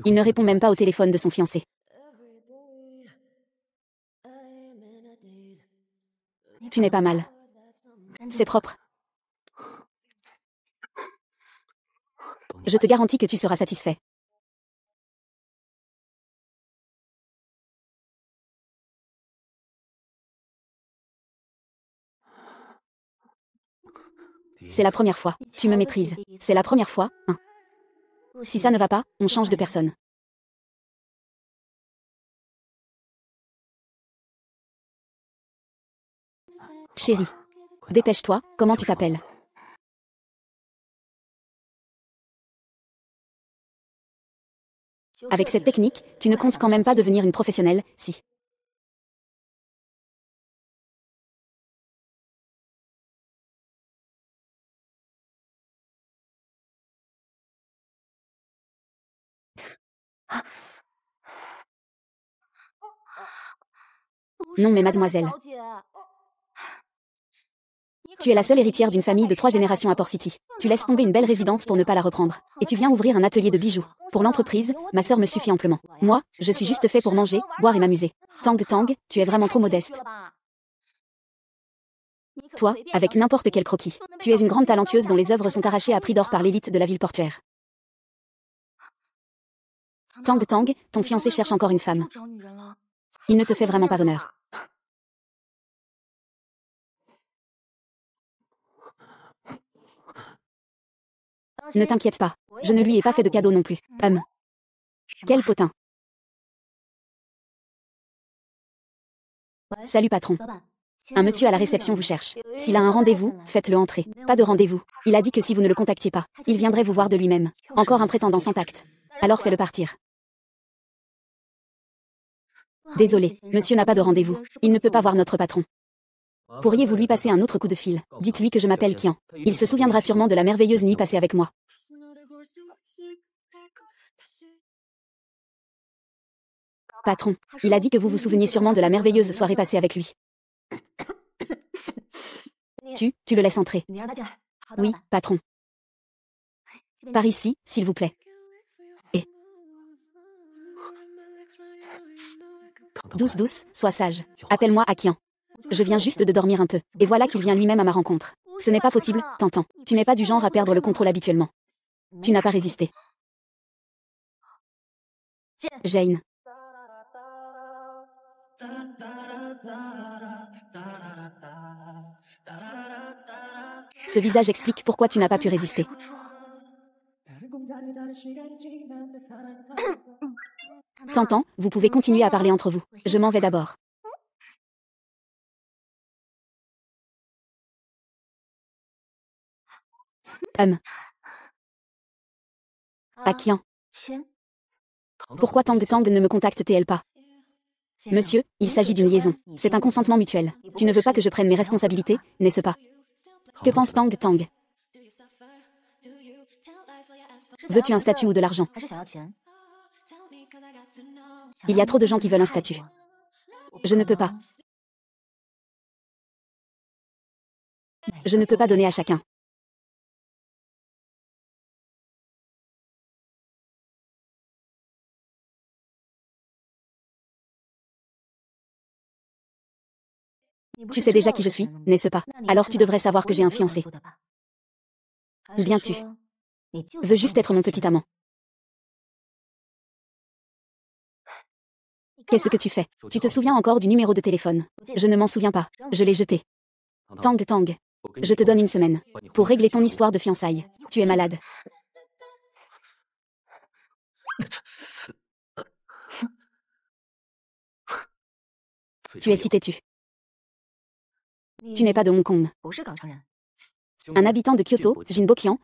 Il ne répond même pas au téléphone de son fiancé. Tu n'es pas mal. C'est propre. Je te garantis que tu seras satisfait. C'est la première fois. Tu me méprises. C'est la première fois, hein. Si ça ne va pas, on change de personne. Chérie. Dépêche-toi, comment tu t'appelles? Avec cette technique, tu ne comptes quand même pas devenir une professionnelle, si. Non mais mademoiselle. Tu es la seule héritière d'une famille de 3 générations à Port City. Tu laisses tomber une belle résidence pour ne pas la reprendre. Et tu viens ouvrir un atelier de bijoux. Pour l'entreprise, ma sœur me suffit amplement. Moi, je suis juste fait pour manger, boire et m'amuser. Tang Tang, tu es vraiment trop modeste. Toi, avec n'importe quel croquis. Tu es une grande talentueuse dont les œuvres sont arrachées à prix d'or par l'élite de la ville portuaire. Tang Tang, ton fiancé cherche encore une femme. Il ne te fait vraiment pas honneur. Ne t'inquiète pas. Je ne lui ai pas fait de cadeau non plus. Quel potin. Salut patron. Un monsieur à la réception vous cherche. S'il a un rendez-vous, faites-le entrer. Pas de rendez-vous. Il a dit que si vous ne le contactiez pas, il viendrait vous voir de lui-même. Encore un prétendant sans tact. Alors fais-le partir. Désolé, monsieur n'a pas de rendez-vous. Il ne peut pas voir notre patron. Pourriez-vous lui passer un autre coup de fil? Dites-lui que je m'appelle Kian. Il se souviendra sûrement de la merveilleuse nuit passée avec moi. Patron, il a dit que vous vous souveniez sûrement de la merveilleuse soirée passée avec lui. Tu le laisses entrer. Oui, patron. Par ici, s'il vous plaît. Et... Douce, douce, sois sage. Appelle-moi Akian. Je viens juste de dormir un peu. Et voilà qu'il vient lui-même à ma rencontre. Ce n'est pas possible, t'entends. Tu n'es pas du genre à perdre le contrôle habituellement. Tu n'as pas résisté. Jane. Ce visage explique pourquoi tu n'as pas pu résister. T'entends, vous pouvez continuer à parler entre vous. Je m'en vais d'abord. Akian. Pourquoi Tang Tang ne me contacte-t-elle pas? Monsieur, il s'agit d'une liaison. C'est un consentement mutuel. Tu ne veux pas que je prenne mes responsabilités, n'est-ce pas? Que pense Tang Tang? Veux-tu un statut ou de l'argent? Il y a trop de gens qui veulent un statut. Je ne peux pas. Je ne peux pas donner à chacun. Tu sais déjà qui je suis, n'est-ce pas? Alors tu devrais savoir que j'ai un fiancé. Bien tu veux juste être mon petit amant. Qu'est-ce que tu fais? Tu te souviens encore du numéro de téléphone? Je ne m'en souviens pas. Je l'ai jeté. Tang Tang. Je te donne une semaine pour régler ton histoire de fiançailles. Tu es malade. Tu es si têtu. Tu n'es pas de Hong Kong. Un habitant de Kyoto, Jinbo Kian,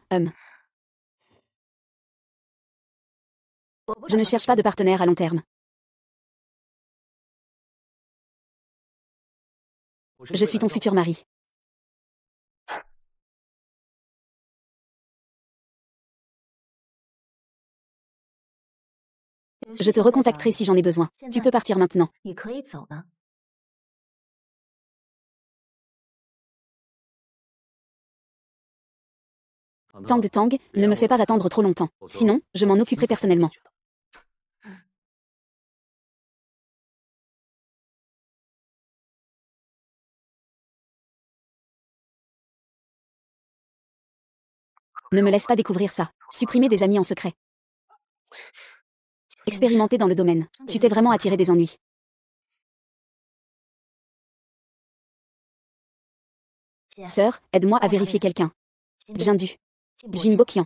Je ne cherche pas de partenaire à long terme. Je suis ton futur mari. Je te recontacterai si j'en ai besoin. Tu peux partir maintenant. Tang Tang, ne me fais pas attendre trop longtemps. Sinon, je m'en occuperai personnellement. Ne me laisse pas découvrir ça. Supprimer des amis en secret. Expérimenter dans le domaine. Tu t'es vraiment attiré des ennuis. Sœur, aide-moi à vérifier quelqu'un. Jindu. Jinbo-kyan.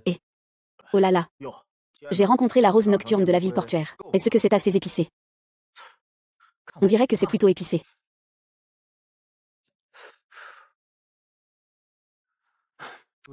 Et... Oh là là. J'ai rencontré la rose nocturne de la ville portuaire. Est-ce que c'est assez épicé? On dirait que c'est plutôt épicé.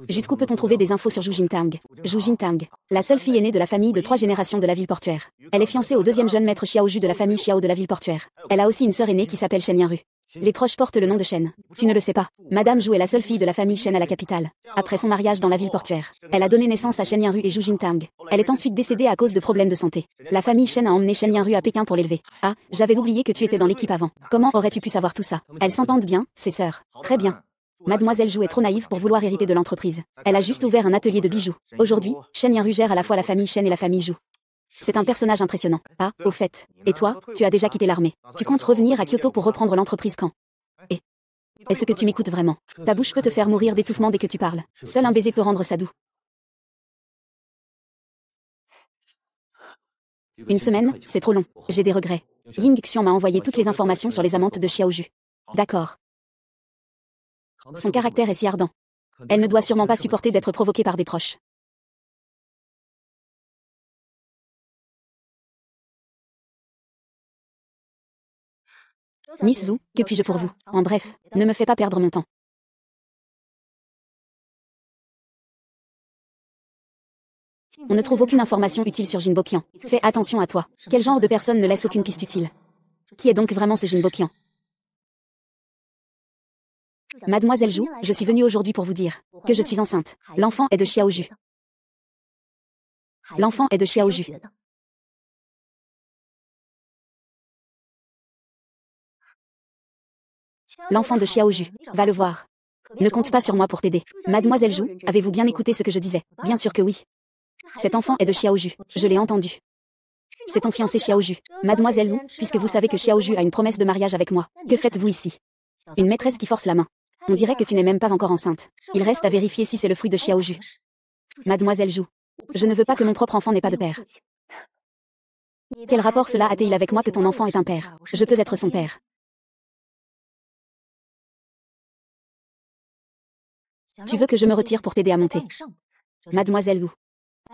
Jusqu'où peut-on trouver des infos sur Zhu Jintang? Zhu Jintang, la seule fille aînée de la famille de 3 générations de la ville portuaire. Elle est fiancée au deuxième jeune maître Xiaoju de la famille Xiao de la ville portuaire. Elle a aussi une sœur aînée qui s'appelle Shen Yanru. Les proches portent le nom de Shen. Tu ne le sais pas. Madame Zhu est la seule fille de la famille Shen à la capitale. Après son mariage dans la ville portuaire, elle a donné naissance à Shen Yanru et Zhu Jintang. Elle est ensuite décédée à cause de problèmes de santé. La famille Shen a emmené Shen Yanru à Pékin pour l'élever. Ah, j'avais oublié que tu étais dans l'équipe avant. Comment aurais-tu pu savoir tout ça? Elles s'entendent bien, ses sœurs. Très bien. Mademoiselle Zhu est trop naïve pour vouloir hériter de l'entreprise. Elle a juste ouvert un atelier de bijoux. Aujourd'hui, Shen Yanru gère à la fois la famille Shen et la famille Zhu. C'est un personnage impressionnant. Ah, au fait. Et toi, tu as déjà quitté l'armée. Tu comptes revenir à Kyoto pour reprendre l'entreprise quand? Et est-ce que tu m'écoutes vraiment? Ta bouche peut te faire mourir d'étouffement dès que tu parles. Seul un baiser peut rendre ça doux. Une semaine, c'est trop long. J'ai des regrets. Ying Xian m'a envoyé toutes les informations sur les amantes de Xiaoju. D'accord. Son caractère est si ardent. Elle ne doit sûrement pas supporter d'être provoquée par des proches. Miss Zhu, que puis-je pour vous? En bref, ne me fais pas perdre mon temps. On ne trouve aucune information utile sur Jinbo-kyan. Fais attention à toi. Quel genre de personne ne laisse aucune piste utile? Qui est donc vraiment ce Jinbo-kyan? Mademoiselle Zhu, je suis venue aujourd'hui pour vous dire que je suis enceinte. L'enfant est de Xiaoju. L'enfant est de Xiaoju. L'enfant de Xiaoju. Va le voir. Ne compte pas sur moi pour t'aider. Mademoiselle Zhu, avez-vous bien écouté ce que je disais? Bien sûr que oui. Cet enfant est de Xiaoju. Je l'ai entendu. C'est ton fiancé Xiaoju. Mademoiselle Zhu, puisque vous savez que Xiaoju a une promesse de mariage avec moi, que faites-vous ici? Une maîtresse qui force la main. On dirait que tu n'es même pas encore enceinte. Il reste à vérifier si c'est le fruit de Xiaoju. Mademoiselle Zhu, je ne veux pas que mon propre enfant n'ait pas de père. Quel rapport cela a-t-il avec moi que ton enfant est un père? Je peux être son père. Tu veux que je me retire pour t'aider à monter? Mademoiselle Zhu.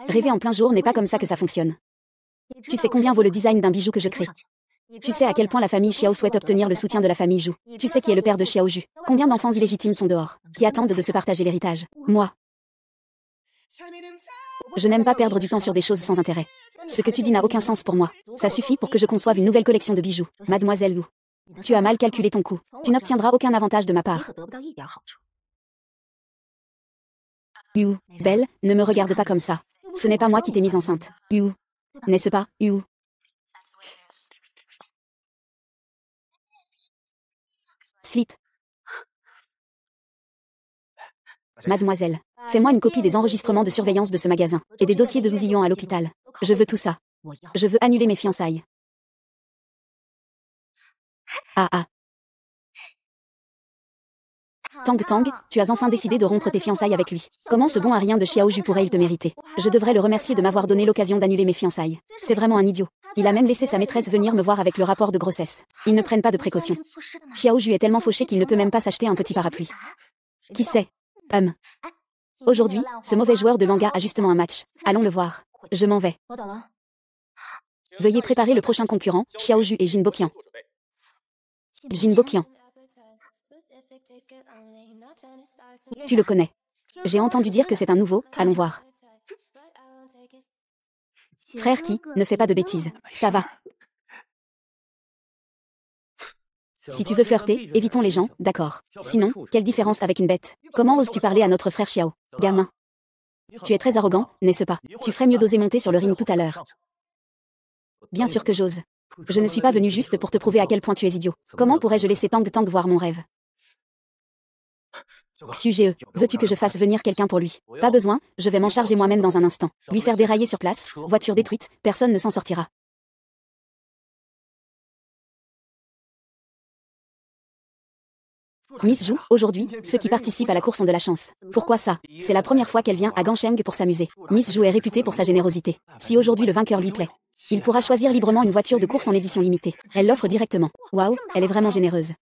Rêver en plein jour n'est pas comme ça que ça fonctionne. Tu sais combien vaut le design d'un bijou que je crée? Tu sais à quel point la famille Xiao souhaite obtenir le soutien de la famille Zhu. Tu sais qui est le père de Xiaoju. Combien d'enfants illégitimes sont dehors, qui attendent de se partager l'héritage? Moi. Je n'aime pas perdre du temps sur des choses sans intérêt. Ce que tu dis n'a aucun sens pour moi. Ça suffit pour que je conçoive une nouvelle collection de bijoux. Mademoiselle Zhu. Tu as mal calculé ton coût. Tu n'obtiendras aucun avantage de ma part. Yu, belle, ne me regarde pas comme ça. Ce n'est pas moi qui t'ai mise enceinte. Yu. N'est-ce pas, Yu? Slip. Mademoiselle, fais-moi une copie des enregistrements de surveillance de ce magasin, et des dossiers de Douzillon à l'hôpital. Je veux tout ça. Je veux annuler mes fiançailles. Ah ah. Tang Tang, tu as enfin décidé de rompre tes fiançailles avec lui. Comment ce bon à rien de Xiaoju pourrait-il te mériter? Je devrais le remercier de m'avoir donné l'occasion d'annuler mes fiançailles. C'est vraiment un idiot. Il a même laissé sa maîtresse venir me voir avec le rapport de grossesse. Ils ne prennent pas de précautions. Xiaoju est tellement fauché qu'il ne peut même pas s'acheter un petit parapluie. Qui sait? Aujourd'hui, ce mauvais joueur de manga a justement un match. Allons le voir. Je m'en vais. Veuillez préparer le prochain concurrent, Xiaoju et Jinbo-kyan. Jinbo-kyan. Tu le connais. J'ai entendu dire que c'est un nouveau, allons voir. Frère qui, ne fais pas de bêtises. Ça va. Si tu veux flirter, évitons les gens, d'accord. Sinon, quelle différence avec une bête? Comment oses-tu parler à notre frère Xiao? Gamin. Tu es très arrogant, n'est-ce pas? Tu ferais mieux d'oser monter sur le ring tout à l'heure. Bien sûr que j'ose. Je ne suis pas venu juste pour te prouver à quel point tu es idiot. Comment pourrais-je laisser Tang Tang voir mon rêve? Sujet, veux-tu que je fasse venir quelqu'un pour lui? Pas besoin, je vais m'en charger moi-même dans un instant. Lui faire dérailler sur place, voiture détruite, personne ne s'en sortira. Miss Zhu, aujourd'hui, ceux qui participent à la course ont de la chance. Pourquoi ça? C'est la première fois qu'elle vient à Gansheng pour s'amuser. Miss Zhu est réputée pour sa générosité. Si aujourd'hui le vainqueur lui plaît, il pourra choisir librement une voiture de course en édition limitée. Elle l'offre directement. Waouh, elle est vraiment généreuse.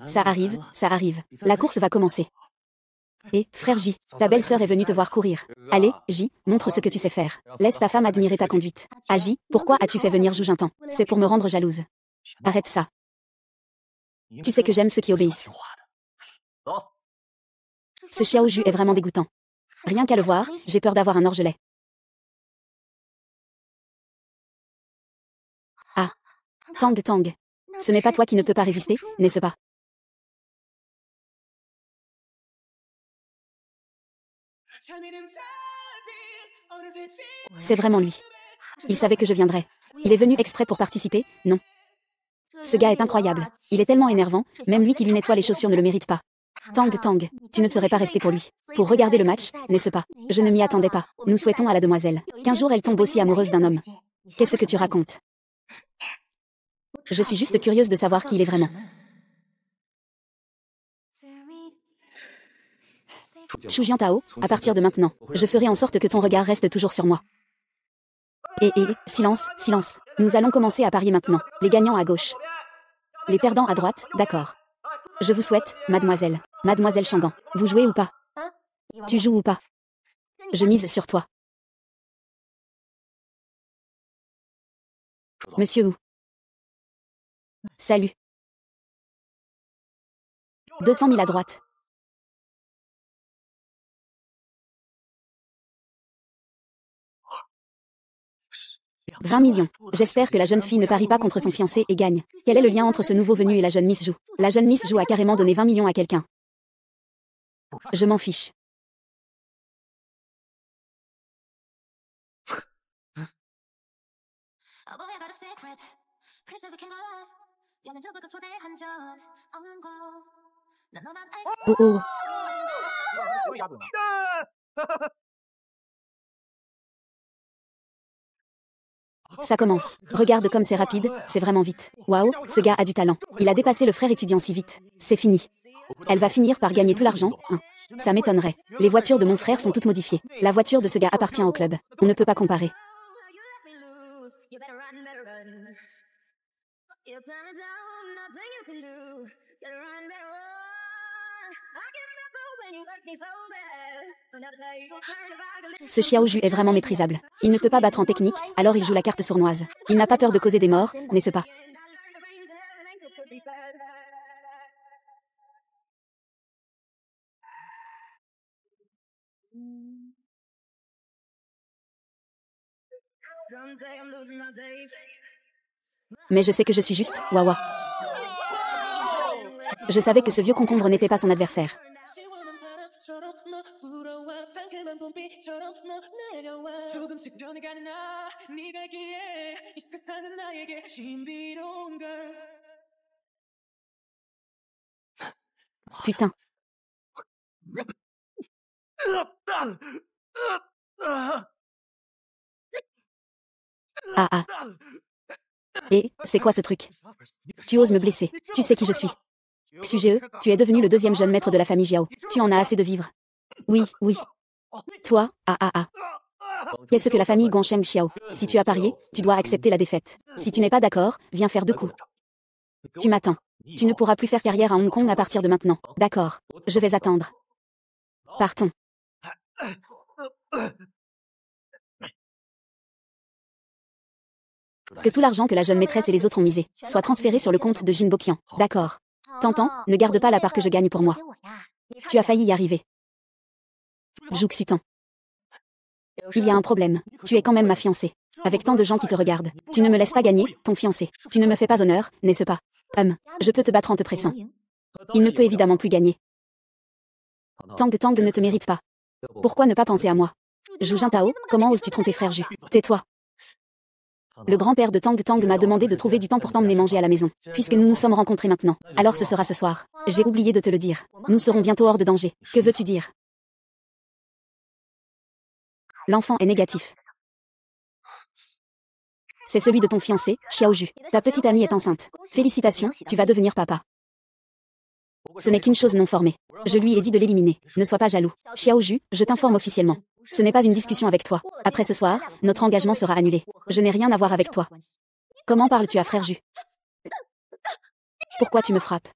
Ça arrive, ça arrive. La course va commencer. Et, frère J, ta belle-sœur est venue te voir courir. Allez, J, montre ce que tu sais faire. Laisse ta femme admirer ta conduite. Ah J, pourquoi as-tu fait venir Zhu Jintan? C'est pour me rendre jalouse. Arrête ça. Tu sais que j'aime ceux qui obéissent. Ce Xiao Ju est vraiment dégoûtant. Rien qu'à le voir, j'ai peur d'avoir un orgelet. Ah. Tang Tang. Ce n'est pas toi qui ne peux pas résister, n'est-ce pas? C'est vraiment lui. Il savait que je viendrais. Il est venu exprès pour participer, non? Ce gars est incroyable. Il est tellement énervant, même lui qui lui nettoie les chaussures ne le mérite pas. Tang Tang, tu ne serais pas resté pour lui. Pour regarder le match, n'est-ce pas? Je ne m'y attendais pas. Nous souhaitons à la demoiselle qu'un jour elle tombe aussi amoureuse d'un homme. Qu'est-ce que tu racontes? Je suis juste curieuse de savoir qui il est vraiment. Shu Jiantao, à partir de maintenant, je ferai en sorte que ton regard reste toujours sur moi. Silence, silence. Nous allons commencer à parier maintenant. Les gagnants à gauche. Les perdants à droite, d'accord. Je vous souhaite, mademoiselle. Mademoiselle Shangan, vous jouez ou pas? Tu joues ou pas? Je mise sur toi. Monsieur Wu. Salut. 200 000 à droite. « 20 millions. J'espère que la jeune fille ne parie pas contre son fiancé et gagne. Quel est le lien entre ce nouveau venu et la jeune Miss Zhu? La jeune Miss Zhu a carrément donné 20 millions à quelqu'un. Je m'en fiche. Oh oh. Ça commence. Regarde comme c'est rapide, c'est vraiment vite. Waouh, ce gars a du talent. Il a dépassé le frère étudiant si vite. C'est fini. Elle va finir par gagner tout l'argent, hein. Ça m'étonnerait. Les voitures de mon frère sont toutes modifiées. La voiture de ce gars appartient au club. On ne peut pas comparer. Ce Xiao Ju est vraiment méprisable. Il ne peut pas battre en technique, alors il joue la carte sournoise. Il n'a pas peur de causer des morts, n'est-ce pas? Mais je sais que je suis juste, Wawa. Je savais que ce vieux concombre n'était pas son adversaire. Putain. Ah ah. Et, c'est quoi ce truc? Tu oses me blesser. Tu sais qui je suis. Xue, tu es devenu le deuxième jeune maître de la famille Jiao. Tu en as assez de vivre. Oui, oui. Toi, Qu'est-ce que la famille Gongsheng Xiao? Si tu as parié, tu dois accepter la défaite. Si tu n'es pas d'accord, viens faire 2 coups. Tu m'attends. Tu ne pourras plus faire carrière à Hong Kong à partir de maintenant. D'accord. Je vais attendre. Partons. Que tout l'argent que la jeune maîtresse et les autres ont misé soit transféré sur le compte de Jin Boqian. D'accord. T'entends, ne garde pas la part que je gagne pour moi. Tu as failli y arriver. Zhu Xutan. Il y a un problème. Tu es quand même ma fiancée. Avec tant de gens qui te regardent, tu ne me laisses pas gagner, ton fiancé. Tu ne me fais pas honneur, n'est-ce pas? Je peux te battre en te pressant. Il ne peut évidemment plus gagner. Tang Tang ne te mérite pas. Pourquoi ne pas penser à moi? Zhu Jintao, comment oses-tu tromper frère Ju? Tais-toi. Le grand-père de Tang Tang m'a demandé de trouver du temps pour t'emmener manger à la maison. Puisque nous nous sommes rencontrés maintenant, alors ce sera ce soir. J'ai oublié de te le dire. Nous serons bientôt hors de danger. Que veux-tu dire? L'enfant est négatif. C'est celui de ton fiancé, Xiaoju. Ta petite amie est enceinte. Félicitations, tu vas devenir papa. Ce n'est qu'une chose non formée. Je lui ai dit de l'éliminer. Ne sois pas jaloux. Xiaoju, je t'informe officiellement. Ce n'est pas une discussion avec toi. Après ce soir, notre engagement sera annulé. Je n'ai rien à voir avec toi. Comment parles-tu à frère Ju? Pourquoi tu me frappes?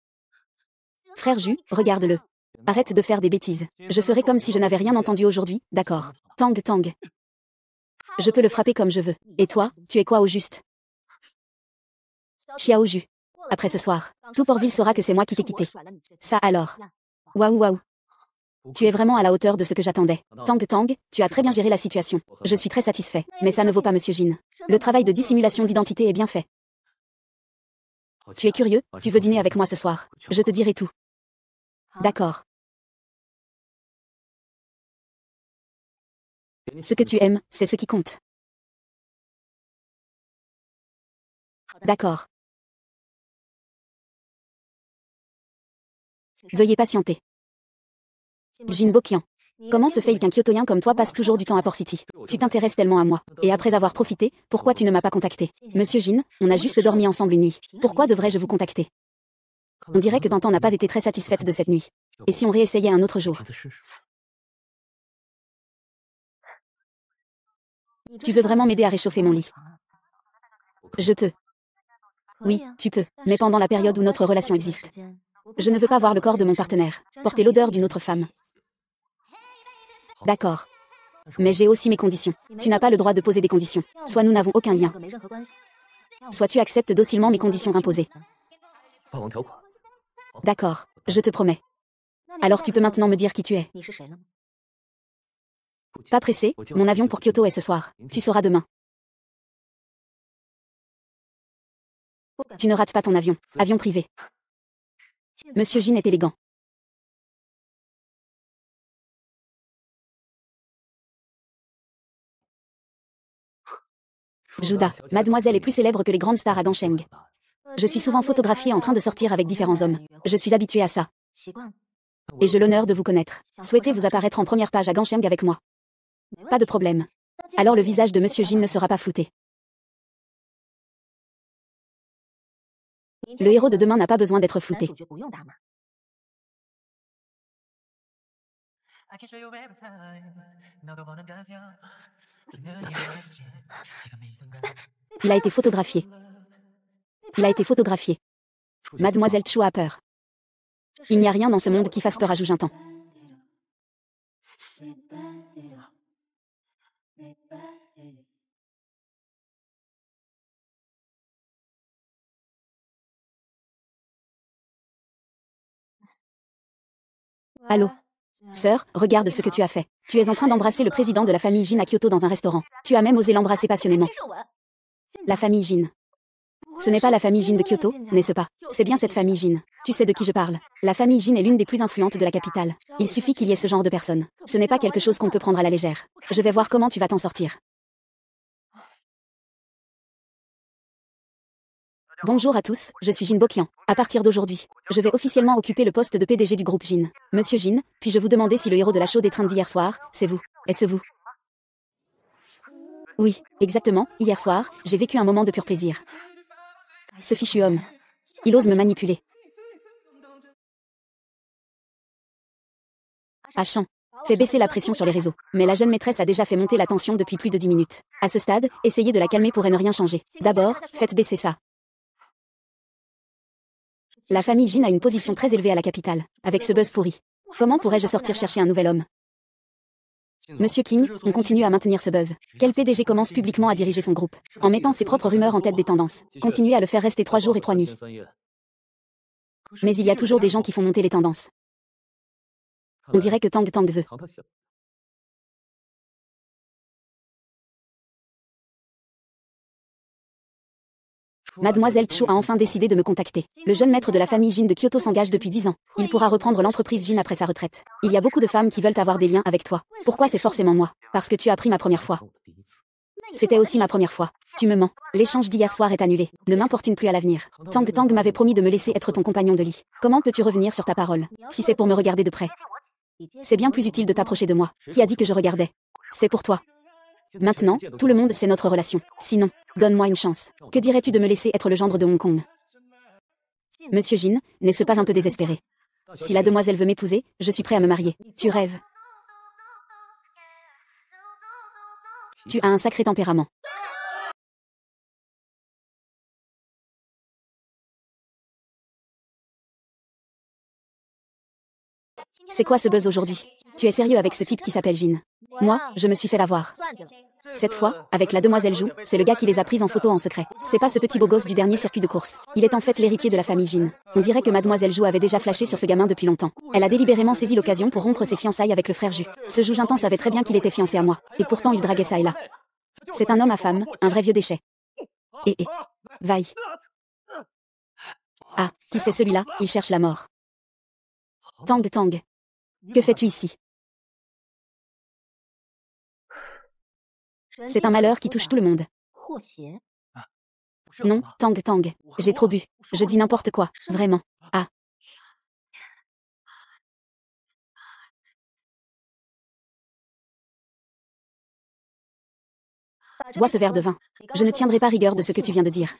Frère Ju, regarde-le. Arrête de faire des bêtises. Je ferai comme si je n'avais rien entendu aujourd'hui, d'accord. Tang Tang. Je peux le frapper comme je veux. Et toi, tu es quoi au juste? Xiaoju. Après ce soir, tout Portville saura que c'est moi qui t'ai quitté. Ça alors. Waouh waouh. Tu es vraiment à la hauteur de ce que j'attendais. Tang Tang, tu as très bien géré la situation. Je suis très satisfait. Mais ça ne vaut pas Monsieur Jin. Le travail de dissimulation d'identité est bien fait. Tu es curieux? Tu veux dîner avec moi ce soir? Je te dirai tout. D'accord. Ce que tu aimes, c'est ce qui compte. D'accord. Veuillez patienter. Jin Bokian. Comment se fait-il qu'un Kyotoyen comme toi passe toujours du temps à Port City? Tu t'intéresses tellement à moi. Et après avoir profité, pourquoi tu ne m'as pas contacté? Monsieur Jin, on a juste dormi ensemble une nuit. Pourquoi devrais-je vous contacter? On dirait que Tantan n'a pas été très satisfaite de cette nuit. Et si on réessayait un autre jour? Tu veux vraiment m'aider à réchauffer mon lit? Je peux. Oui, tu peux. Mais pendant la période où notre relation existe. Je ne veux pas voir le corps de mon partenaire, porter l'odeur d'une autre femme. D'accord. Mais j'ai aussi mes conditions. Tu n'as pas le droit de poser des conditions. Soit nous n'avons aucun lien. Soit tu acceptes docilement mes conditions imposées. D'accord, je te promets. Alors tu peux maintenant me dire qui tu es. Pas pressé, mon avion pour Kyoto est ce soir. Tu sauras demain. Tu ne rates pas ton avion. Avion privé. Monsieur Jin est élégant. Juda, mademoiselle est plus célèbre que les grandes stars à Gansheng. Je suis souvent photographiée en train de sortir avec différents hommes. Je suis habituée à ça. Et j'ai l'honneur de vous connaître. Souhaitez vous apparaître en première page à Gansheng avec moi? Pas de problème. Alors le visage de Monsieur Jin ne sera pas flouté. Le héros de demain n'a pas besoin d'être flouté. Il a été photographié. Il a été photographié. Mademoiselle Chu a peur. Il n'y a rien dans ce monde qui fasse peur à Joujintan. Allô? Sœur, regarde ce que tu as fait. Tu es en train d'embrasser le président de la famille Jin à Kyoto dans un restaurant. Tu as même osé l'embrasser passionnément. La famille Jin. Ce n'est pas la famille Jin de Kyoto, n'est-ce pas? C'est bien cette famille Jin. Tu sais de qui je parle. La famille Jin est l'une des plus influentes de la capitale. Il suffit qu'il y ait ce genre de personnes. Ce n'est pas quelque chose qu'on peut prendre à la légère. Je vais voir comment tu vas t'en sortir. Bonjour à tous, je suis Jin Bokian. À partir d'aujourd'hui, je vais officiellement occuper le poste de PDG du groupe Jin. Monsieur Jin, puis-je vous demander si le héros de la chaude étreinte d'hier soir, c'est vous? Est-ce vous? Oui, exactement, hier soir, j'ai vécu un moment de pur plaisir. Ce fichu homme. Il ose me manipuler. Achan. Fait baisser la pression sur les réseaux. Mais la jeune maîtresse a déjà fait monter la tension depuis plus de 10 minutes. À ce stade, essayer de la calmer pourrait ne rien changer. D'abord, faites baisser ça. La famille Jin a une position très élevée à la capitale. Avec ce buzz pourri. Comment pourrais-je sortir chercher un nouvel homme? Monsieur King, on continue à maintenir ce buzz. Quel PDG commence publiquement à diriger son groupe, en mettant ses propres rumeurs en tête des tendances? Continuez à le faire rester 3 jours et 3 nuits. Mais il y a toujours des gens qui font monter les tendances. On dirait que Tang Tang veut. Mademoiselle Chu a enfin décidé de me contacter. Le jeune maître de la famille Jin de Kyoto s'engage depuis 10 ans. Il pourra reprendre l'entreprise Jin après sa retraite. Il y a beaucoup de femmes qui veulent avoir des liens avec toi. Pourquoi c'est forcément moi? Parce que tu as pris ma première fois. C'était aussi ma première fois. Tu me mens. L'échange d'hier soir est annulé. Ne m'importune plus à l'avenir. Tang Tang m'avait promis de me laisser être ton compagnon de lit. Comment peux-tu revenir sur ta parole, si c'est pour me regarder de près? C'est bien plus utile de t'approcher de moi. Qui a dit que je regardais? C'est pour toi. Maintenant, tout le monde sait notre relation. Sinon, donne-moi une chance. Que dirais-tu de me laisser être le gendre de Hong Kong? Monsieur Jin, n'est-ce pas un peu désespéré? Si la demoiselle veut m'épouser, je suis prêt à me marier. Tu rêves. Tu as un sacré tempérament. C'est quoi ce buzz aujourd'hui? Tu es sérieux avec ce type qui s'appelle Jin? Moi, je me suis fait l'avoir. Cette fois, avec la demoiselle Zhu, c'est le gars qui les a prises en photo en secret. C'est pas ce petit beau gosse du dernier circuit de course. Il est en fait l'héritier de la famille Jin. On dirait que mademoiselle Zhu avait déjà flashé sur ce gamin depuis longtemps. Elle a délibérément saisi l'occasion pour rompre ses fiançailles avec le frère Zhu. Ce Zhu Jintan savait très bien qu'il était fiancé à moi. Et pourtant il draguait ça et là. C'est un homme à femme, un vrai vieux déchet. Vaille. Ah, qui c'est celui-là? Il cherche la mort. Tang Tang. Que fais-tu ici? C'est un malheur qui touche tout le monde. Non, Tang Tang. J'ai trop bu. Je dis n'importe quoi, vraiment. Ah. Bois ce verre de vin. Je ne tiendrai pas rigueur de ce que tu viens de dire.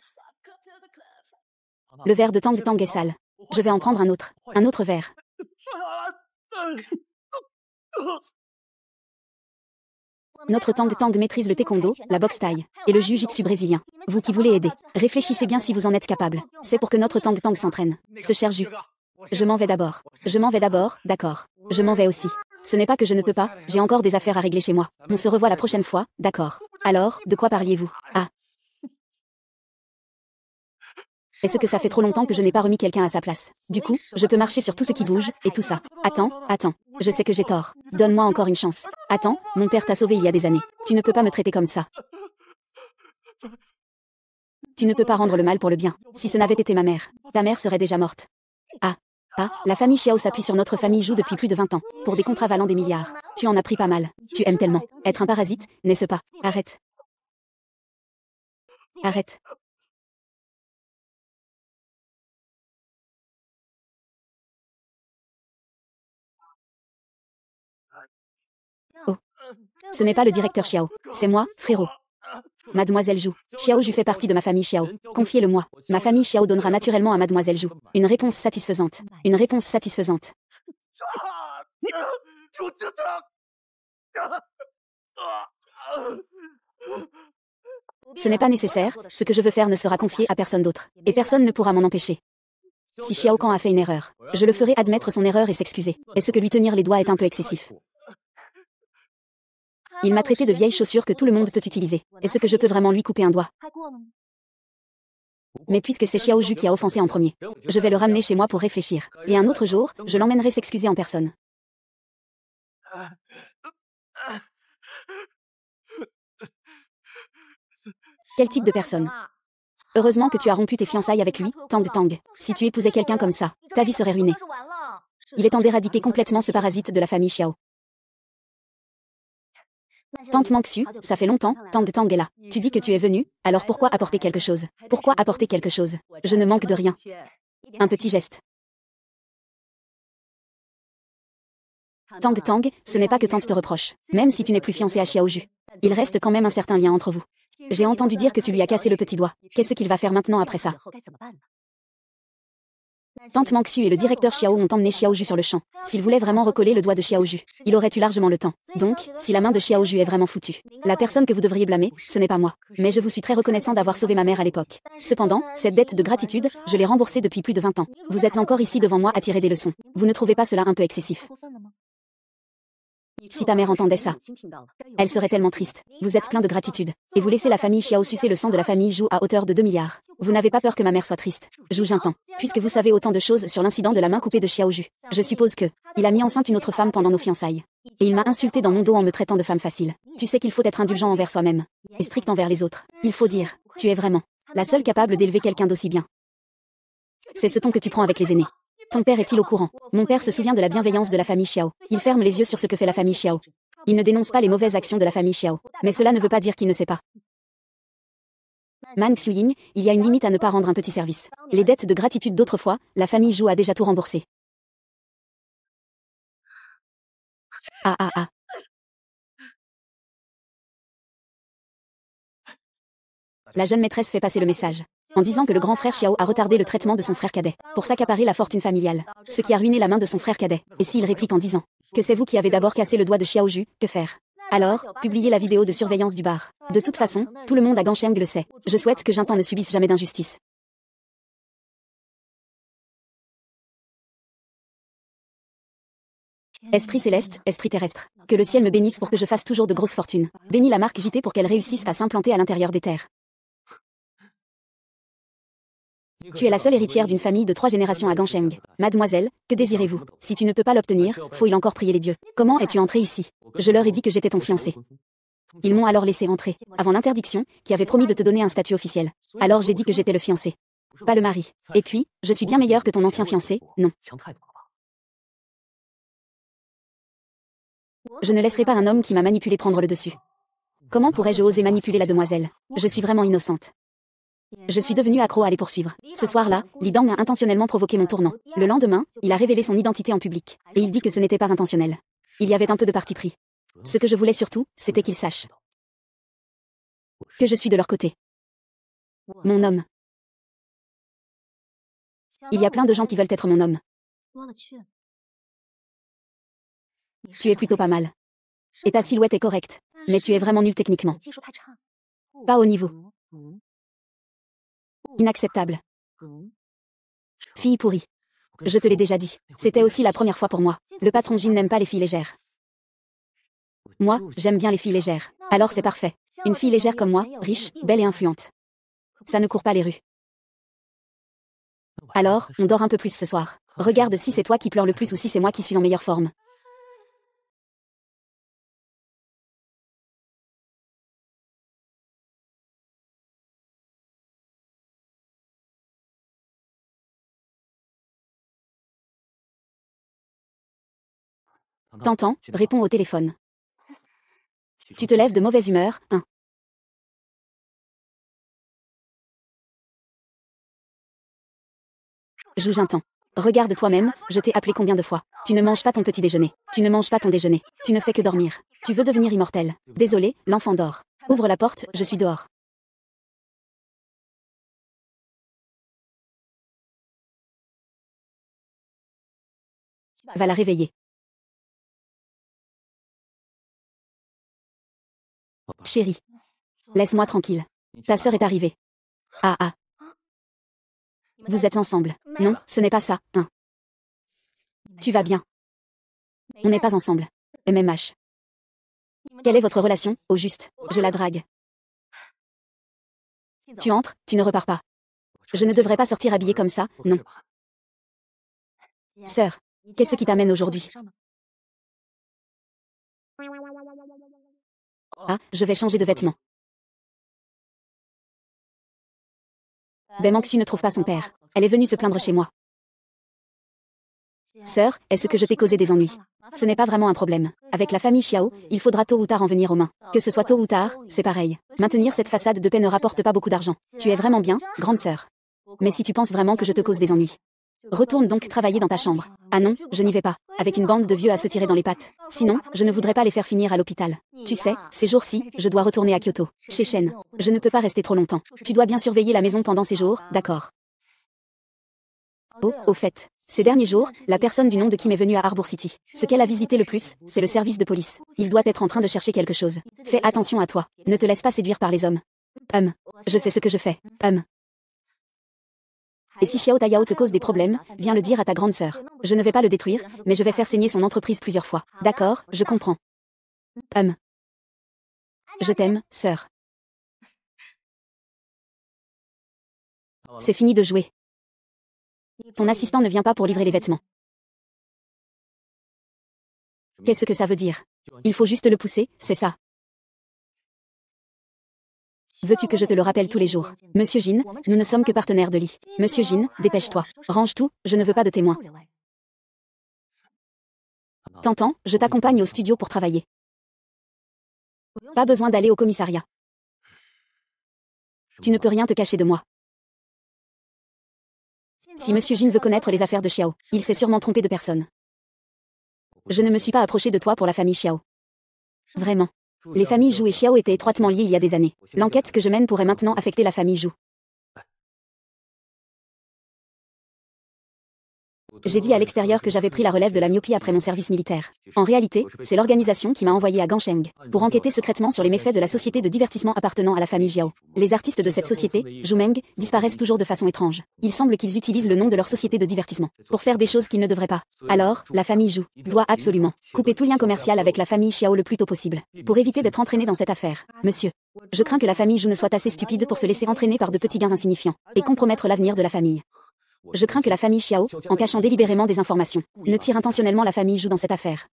Le verre de Tang Tang est sale. Je vais en prendre un autre. Un autre verre. Notre Tang Tang maîtrise le taekwondo, la boxe thaï, et le jiu-jitsu brésilien. Vous qui voulez aider, réfléchissez bien si vous en êtes capable. C'est pour que notre Tang Tang s'entraîne. Ce cher Ju. Je m'en vais d'abord. Je m'en vais d'abord, d'accord. Je m'en vais aussi. Ce n'est pas que je ne peux pas, j'ai encore des affaires à régler chez moi. On se revoit la prochaine fois, d'accord. Alors, de quoi parliez-vous? Ah. Est-ce que ça fait trop longtemps que je n'ai pas remis quelqu'un à sa place? Du coup, je peux marcher sur tout ce qui bouge, et tout ça. Attends. Je sais que j'ai tort. Donne-moi encore une chance. Attends, mon père t'a sauvé il y a des années. Tu ne peux pas me traiter comme ça. Tu ne peux pas rendre le mal pour le bien. Si ce n'avait été ma mère, ta mère serait déjà morte. Ah, la famille Xiao s'appuie sur notre famille Zhu depuis plus de 20 ans, pour des contrats valant des milliards. Tu en as pris pas mal. Tu aimes tellement être un parasite, n'est-ce pas? Arrête. Arrête. Oh. Ce n'est pas le directeur Xiao. C'est moi, frérot. Mademoiselle Zhu. Xiao Ju fait partie de ma famille Xiao. Confiez-le-moi. Ma famille Xiao donnera naturellement à Mademoiselle Zhu. Une réponse satisfaisante. Une réponse satisfaisante. Ce n'est pas nécessaire, ce que je veux faire ne sera confié à personne d'autre. Et personne ne pourra m'en empêcher. Si Xiao Kan a fait une erreur, je le ferai admettre son erreur et s'excuser. Est-ce que lui tenir les doigts est un peu excessif? Il m'a traité de vieille chaussure que tout le monde peut utiliser. Est-ce que je peux vraiment lui couper un doigt? Mais puisque c'est Xiao Ju qui a offensé en premier, je vais le ramener chez moi pour réfléchir. Et un autre jour, je l'emmènerai s'excuser en personne. Quel type de personne? Heureusement que tu as rompu tes fiançailles avec lui, Tang Tang. Si tu épousais quelqu'un comme ça, ta vie serait ruinée. Il est temps d'éradiquer complètement ce parasite de la famille Xiao. Tante Manxu, ça fait longtemps, Tang Tang est là. Tu dis que tu es venu, alors pourquoi apporter quelque chose? Pourquoi apporter quelque chose? Je ne manque de rien. Un petit geste. Tang Tang, ce n'est pas que Tante te reproche, même si tu n'es plus fiancé à Xiao Ju. Il reste quand même un certain lien entre vous. J'ai entendu dire que tu lui as cassé le petit doigt. Qu'est-ce qu'il va faire maintenant après ça? Tante Manxu et le directeur Xiao ont emmené Xiao Ju sur le champ. S'il voulait vraiment recoller le doigt de Xiao Ju, il aurait eu largement le temps. Donc, si la main de Xiao Ju est vraiment foutue, la personne que vous devriez blâmer, ce n'est pas moi. Mais je vous suis très reconnaissant d'avoir sauvé ma mère à l'époque. Cependant, cette dette de gratitude, je l'ai remboursée depuis plus de 20 ans. Vous êtes encore ici devant moi à tirer des leçons. Vous ne trouvez pas cela un peu excessif? Si ta mère entendait ça, elle serait tellement triste. Vous êtes plein de gratitude. Et vous laissez la famille Xiao sucer le sang de la famille Zhu à hauteur de 2 milliards. Vous n'avez pas peur que ma mère soit triste. Zhu Jintan. Puisque vous savez autant de choses sur l'incident de la main coupée de Xiao Ju, je suppose que il a mis enceinte une autre femme pendant nos fiançailles. Et il m'a insulté dans mon dos en me traitant de femme facile. Tu sais qu'il faut être indulgent envers soi-même. Et strict envers les autres. Il faut dire, tu es vraiment la seule capable d'élever quelqu'un d'aussi bien. C'est ce ton que tu prends avec les aînés. Ton père est-il au courant? Mon père se souvient de la bienveillance de la famille Xiao. Il ferme les yeux sur ce que fait la famille Xiao. Il ne dénonce pas les mauvaises actions de la famille Xiao. Mais cela ne veut pas dire qu'il ne sait pas. Man Xuying, il y a une limite à ne pas rendre un petit service. Les dettes de gratitude d'autrefois, la famille Zhou a déjà tout remboursé. Ah ah ah. La jeune maîtresse fait passer le message, en disant que le grand frère Xiao a retardé le traitement de son frère cadet, pour s'accaparer la fortune familiale, ce qui a ruiné la main de son frère cadet. Et s'il réplique en disant que c'est vous qui avez d'abord cassé le doigt de Xiao Ju, que faire? Alors, publiez la vidéo de surveillance du bar. De toute façon, tout le monde à Gangsheng le sait. Je souhaite que Jintan ne subisse jamais d'injustice. Esprit céleste, esprit terrestre, que le ciel me bénisse pour que je fasse toujours de grosses fortunes. Bénis la marque JT pour qu'elle réussisse à s'implanter à l'intérieur des terres. Tu es la seule héritière d'une famille de 3 générations à Gangsheng. Mademoiselle, que désirez-vous? Si tu ne peux pas l'obtenir, faut-il encore prier les dieux? Comment es-tu entrée ici? Je leur ai dit que j'étais ton fiancé. Ils m'ont alors laissé entrer, avant l'interdiction, qui avait promis de te donner un statut officiel. Alors j'ai dit que j'étais le fiancé, pas le mari. Et puis, je suis bien meilleur que ton ancien fiancé, non. Je ne laisserai pas un homme qui m'a manipulé prendre le dessus. Comment pourrais-je oser manipuler la demoiselle? Je suis vraiment innocente. Je suis devenue accro à les poursuivre. Ce soir-là, Li Dang a intentionnellement provoqué mon tournant. Le lendemain, il a révélé son identité en public. Et il dit que ce n'était pas intentionnel. Il y avait un peu de parti pris. Ce que je voulais surtout, c'était qu'ils sachent que je suis de leur côté. Mon homme. Il y a plein de gens qui veulent être mon homme. Tu es plutôt pas mal. Et ta silhouette est correcte. Mais tu es vraiment nul techniquement. Pas au niveau. Inacceptable. Fille pourrie. Je te l'ai déjà dit. C'était aussi la première fois pour moi. Le patron Jin n'aime pas les filles légères. Moi, j'aime bien les filles légères. Alors c'est parfait. Une fille légère comme moi, riche, belle et influente. Ça ne court pas les rues. Alors, on dort un peu plus ce soir. Regarde si c'est toi qui pleures le plus ou si c'est moi qui suis en meilleure forme. T'entends, réponds au téléphone. Tu te lèves de mauvaise humeur, hein. Joue Jintan. Regarde toi-même, je t'ai appelé combien de fois. Tu ne manges pas ton petit déjeuner. Tu ne manges pas ton déjeuner. Tu ne fais que dormir. Tu veux devenir immortel. Désolé, l'enfant dort. Ouvre la porte, je suis dehors. Va la réveiller. Chérie. Laisse-moi tranquille. Ta sœur est arrivée. Ah ah. Vous êtes ensemble. Non, ce n'est pas ça, hein. Tu vas bien. On n'est pas ensemble. MMH. Quelle est votre relation, au juste? Je la drague. Tu entres, tu ne repars pas. Je ne devrais pas sortir habillée comme ça, non. Sœur, qu'est-ce qui t'amène aujourd'hui? Ah, je vais changer de vêtements. Bemangxu ne trouve pas son père. Elle est venue se plaindre chez moi. Sœur, est-ce que je t'ai causé des ennuis? Ce n'est pas vraiment un problème. Avec la famille Xiao, il faudra tôt ou tard en venir aux mains. Que ce soit tôt ou tard, c'est pareil. Maintenir cette façade de paix ne rapporte pas beaucoup d'argent. Tu es vraiment bien, grande sœur. Mais si tu penses vraiment que je te cause des ennuis, retourne donc travailler dans ta chambre. Ah non, je n'y vais pas. Avec une bande de vieux à se tirer dans les pattes. Sinon, je ne voudrais pas les faire finir à l'hôpital. Tu sais, ces jours-ci, je dois retourner à Kyoto, chez Shen. Je ne peux pas rester trop longtemps. Tu dois bien surveiller la maison pendant ces jours, d'accord? Oh, au fait, ces derniers jours, la personne du nom de Kim est venue à Harbour City. Ce qu'elle a visité le plus, c'est le service de police. Il doit être en train de chercher quelque chose. Fais attention à toi. Ne te laisse pas séduire par les hommes. Je sais ce que je fais. Et si Xiao Taiyao te cause des problèmes, viens le dire à ta grande sœur. Je ne vais pas le détruire, mais je vais faire saigner son entreprise plusieurs fois. D'accord, je comprends. Je t'aime, sœur. C'est fini de jouer. Ton assistant ne vient pas pour livrer les vêtements. Qu'est-ce que ça veut dire? Il faut juste le pousser, c'est ça. Veux-tu que je te le rappelle tous les jours? Monsieur Jin, nous ne sommes que partenaires de lit. Monsieur Jin, dépêche-toi. Range tout, je ne veux pas de témoins. T'entends, je t'accompagne au studio pour travailler. Pas besoin d'aller au commissariat. Tu ne peux rien te cacher de moi. Si Monsieur Jin veut connaître les affaires de Xiao, il s'est sûrement trompé de personne. Je ne me suis pas approché de toi pour la famille Xiao. Vraiment. Les familles Zhou et Xiao étaient étroitement liées il y a des années. L'enquête que je mène pourrait maintenant affecter la famille Zhou. J'ai dit à l'extérieur que j'avais pris la relève de la myopie après mon service militaire. En réalité, c'est l'organisation qui m'a envoyé à Gansheng pour enquêter secrètement sur les méfaits de la société de divertissement appartenant à la famille Jiao. Les artistes de cette société, Zhumeng, disparaissent toujours de façon étrange. Il semble qu'ils utilisent le nom de leur société de divertissement pour faire des choses qu'ils ne devraient pas. Alors, la famille Zhou doit absolument couper tout lien commercial avec la famille Xiao le plus tôt possible pour éviter d'être entraînée dans cette affaire. Monsieur, je crains que la famille Zhou ne soit assez stupide pour se laisser entraîner par de petits gains insignifiants et compromettre l'avenir de la famille. Je crains que la famille Xiao, en cachant délibérément des informations, ne tire intentionnellement la famille Zhou dans cette affaire.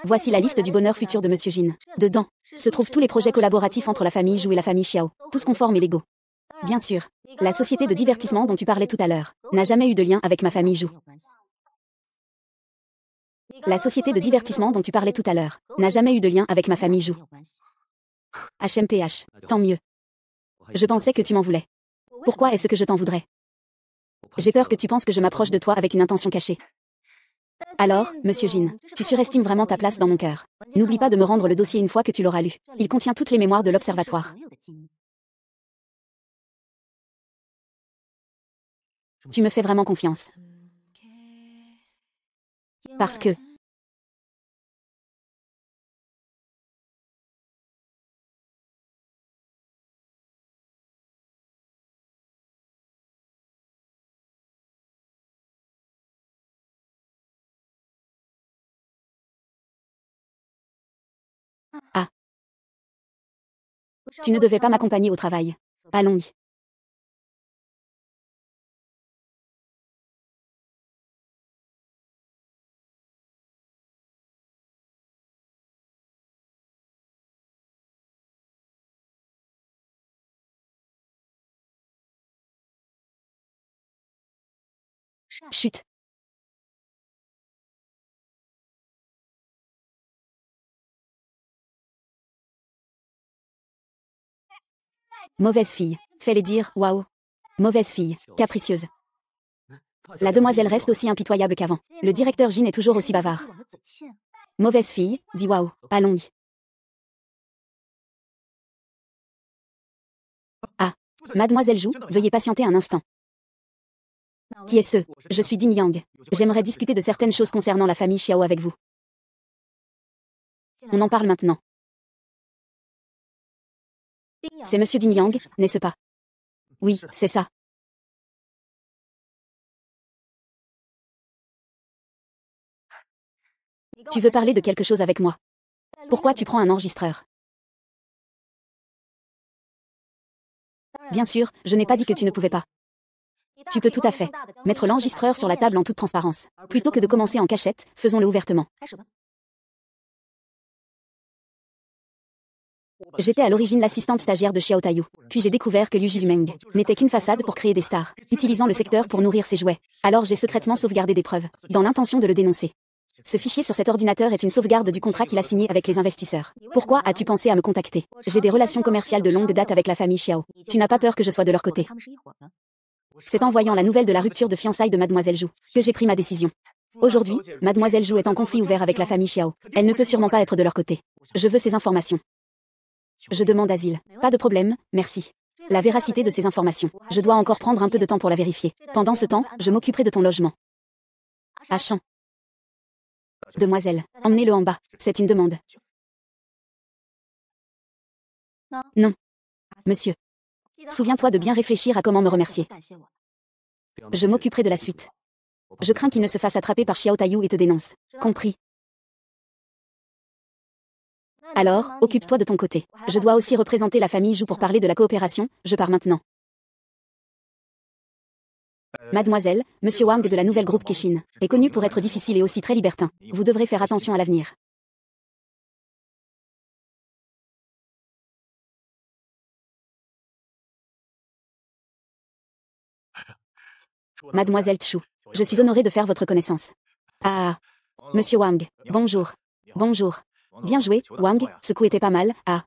Voici la liste du bonheur futur de Monsieur Jin. Dedans se trouvent tous les projets collaboratifs entre la famille Zhou et la famille Xiao, tous conformes et légaux. Bien sûr, la société de divertissement dont tu parlais tout à l'heure n'a jamais eu de lien avec ma famille Zhou. La société de divertissement dont tu parlais tout à l'heure n'a jamais eu de lien avec ma famille Zhou. HMPH, tant mieux. Je pensais que tu m'en voulais. Pourquoi est-ce que je t'en voudrais? J'ai peur que tu penses que je m'approche de toi avec une intention cachée. Alors, Monsieur Jin, tu surestimes vraiment ta place dans mon cœur. N'oublie pas de me rendre le dossier une fois que tu l'auras lu. Il contient toutes les mémoires de l'observatoire. Tu me fais vraiment confiance. Parce que... Ah. Tu ne devais pas m'accompagner au travail. Allons-y. Chut. Mauvaise fille. Fais-les dire, waouh. Mauvaise fille, capricieuse. La demoiselle reste aussi impitoyable qu'avant. Le directeur Jin est toujours aussi bavard. Mauvaise fille, dit waouh. Allons-y. Ah. Mademoiselle Zhou, veuillez patienter un instant. Qui est ce? Je suis Ding Yang. J'aimerais discuter de certaines choses concernant la famille Xiao avec vous. On en parle maintenant. C'est Monsieur Ding Yang, n'est-ce pas? Oui, c'est ça. Tu veux parler de quelque chose avec moi? Pourquoi tu prends un enregistreur? Bien sûr, je n'ai pas dit que tu ne pouvais pas. Tu peux tout à fait mettre l'enregistreur sur la table en toute transparence. Plutôt que de commencer en cachette, faisons-le ouvertement. J'étais à l'origine l'assistante stagiaire de Xiao Taiyu. Puis j'ai découvert que Liu Jizumeng n'était qu'une façade pour créer des stars, utilisant le secteur pour nourrir ses jouets. Alors j'ai secrètement sauvegardé des preuves, dans l'intention de le dénoncer. Ce fichier sur cet ordinateur est une sauvegarde du contrat qu'il a signé avec les investisseurs. Pourquoi as-tu pensé à me contacter? J'ai des relations commerciales de longue date avec la famille Xiao. Tu n'as pas peur que je sois de leur côté? C'est en voyant la nouvelle de la rupture de fiançailles de Mademoiselle Zhou que j'ai pris ma décision. Aujourd'hui, Mademoiselle Zhou est en conflit ouvert avec la famille Xiao. Elle ne peut sûrement pas être de leur côté. Je veux ces informations. Je demande asile. Pas de problème, merci. La véracité de ces informations. Je dois encore prendre un peu de temps pour la vérifier. Pendant ce temps, je m'occuperai de ton logement. À Champ. Demoiselle, emmenez-le en bas. C'est une demande. Non. Monsieur. Souviens-toi de bien réfléchir à comment me remercier. Je m'occuperai de la suite. Je crains qu'il ne se fasse attraper par Xiao Taiyu et te dénonce. Compris. Alors, occupe-toi de ton côté. Je dois aussi représenter la famille Zhou pour parler de la coopération, je pars maintenant. Mademoiselle, Monsieur Wang de la nouvelle groupe Keshin est connu pour être difficile et aussi très libertin. Vous devrez faire attention à l'avenir. Mademoiselle Chu, je suis honorée de faire votre connaissance. Ah. Monsieur Wang. Bonjour. Bonjour. Bien joué, Wang, ce coup était pas mal. Ah.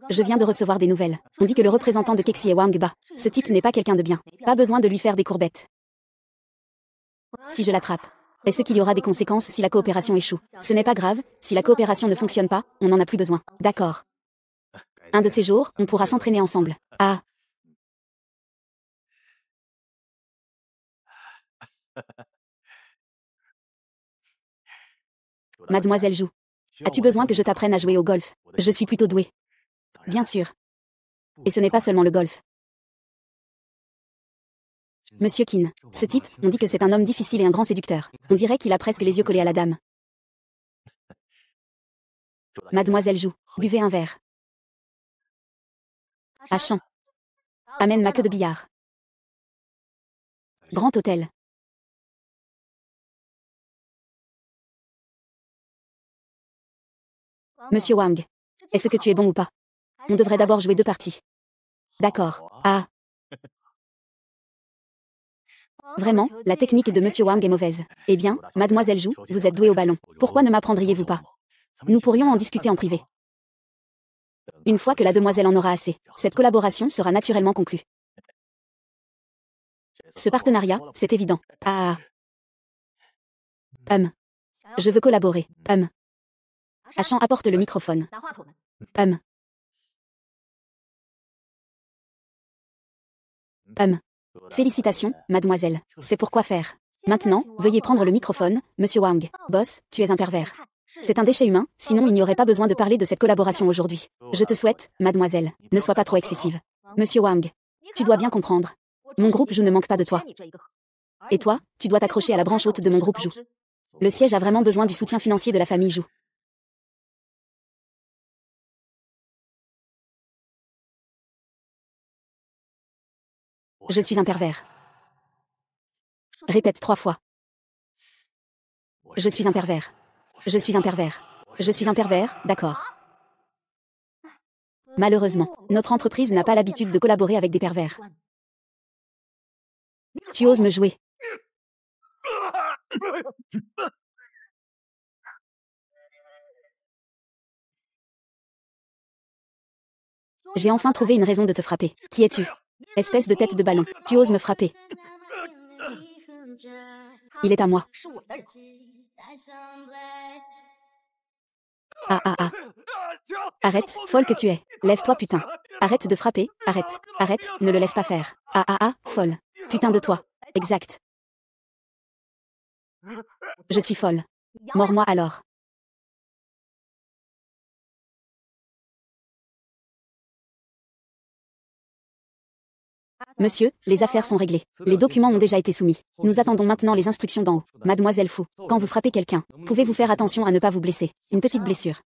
Je viens de recevoir des nouvelles. On dit que le représentant de Kexi est Wang Ba. Ce type n'est pas quelqu'un de bien. Pas besoin de lui faire des courbettes. Si je l'attrape. Est-ce qu'il y aura des conséquences si la coopération échoue? Ce n'est pas grave, si la coopération ne fonctionne pas, on n'en a plus besoin. D'accord. Un de ces jours, on pourra s'entraîner ensemble. Ah. Mademoiselle Jou. As-tu besoin que je t'apprenne à jouer au golf? Je suis plutôt douée. Bien sûr. Et ce n'est pas seulement le golf. Monsieur Qin. Ce type, on dit que c'est un homme difficile et un grand séducteur. On dirait qu'il a presque les yeux collés à la dame. Mademoiselle Jou. Buvez un verre. À champ. Amène ma queue de billard. Grand hôtel. Monsieur Wang. Est-ce que tu es bon ou pas? On devrait d'abord jouer 2 parties. D'accord. Ah. Vraiment, la technique de Monsieur Wang est mauvaise. Eh bien, Mademoiselle Jou, vous êtes douée au ballon. Pourquoi ne m'apprendriez-vous pas? Nous pourrions en discuter en privé. Une fois que la demoiselle en aura assez, cette collaboration sera naturellement conclue. Ce partenariat, c'est évident. Ah. Je veux collaborer. Achan apporte le microphone. Félicitations, mademoiselle. C'est pour quoi faire. Maintenant, veuillez prendre le microphone, monsieur Wang. Boss, tu es un pervers. C'est un déchet humain, sinon il n'y aurait pas besoin de parler de cette collaboration aujourd'hui. Je te souhaite, mademoiselle, ne sois pas trop excessive. Monsieur Wang. Tu dois bien comprendre. Mon groupe Jou ne manque pas de toi. Et toi, tu dois t'accrocher à la branche haute de mon groupe Jou. Le siège a vraiment besoin du soutien financier de la famille Jou. Je suis un pervers. Répète 3 fois. Je suis un pervers. Je suis un pervers. Je suis un pervers, d'accord. Malheureusement, notre entreprise n'a pas l'habitude de collaborer avec des pervers. Tu oses me jouer. J'ai enfin trouvé une raison de te frapper. Qui es-tu? Espèce de tête de ballon. Tu oses me frapper. Il est à moi. Ah. Arrête, folle que tu es. Lève-toi, putain. Arrête de frapper, arrête, ne le laisse pas faire. Folle. Putain de toi. Exact. Je suis folle. Mords-moi alors. Monsieur, les affaires sont réglées. Les documents ont déjà été soumis. Nous attendons maintenant les instructions d'en haut. Mademoiselle Fu, quand vous frappez quelqu'un, pouvez-vous faire attention à ne pas vous blesser. Une petite blessure.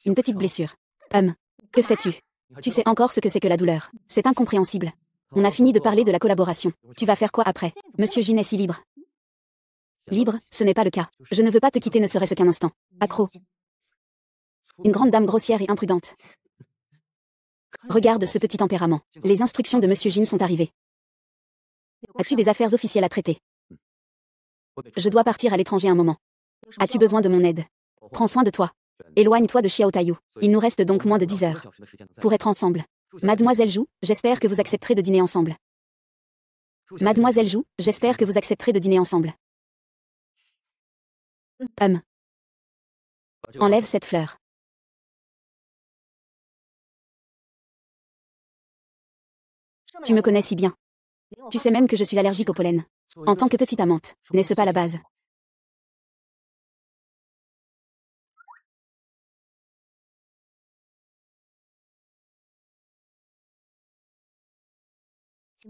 Une petite blessure. Que fais-tu? Tu sais encore ce que c'est que la douleur. C'est incompréhensible. On a fini de parler de la collaboration. Tu vas faire quoi après? Monsieur Jin est si libre. Libre, ce n'est pas le cas. Je ne veux pas te quitter ne serait-ce qu'un instant. Accro. Une grande dame grossière et imprudente. Regarde ce petit tempérament. Les instructions de Monsieur Jin sont arrivées. As-tu des affaires officielles à traiter? Je dois partir à l'étranger un moment. As-tu besoin de mon aide? Prends soin de toi. Éloigne-toi de Xiao Taiyou. Il nous reste donc moins de 10 heures. Pour être ensemble. Mademoiselle Jou, j'espère que vous accepterez de dîner ensemble. Mademoiselle Jou, j'espère que vous accepterez de dîner ensemble. Enlève cette fleur. Tu me connais si bien. Tu sais même que je suis allergique au pollen. En tant que petite amante, n'est-ce pas la base?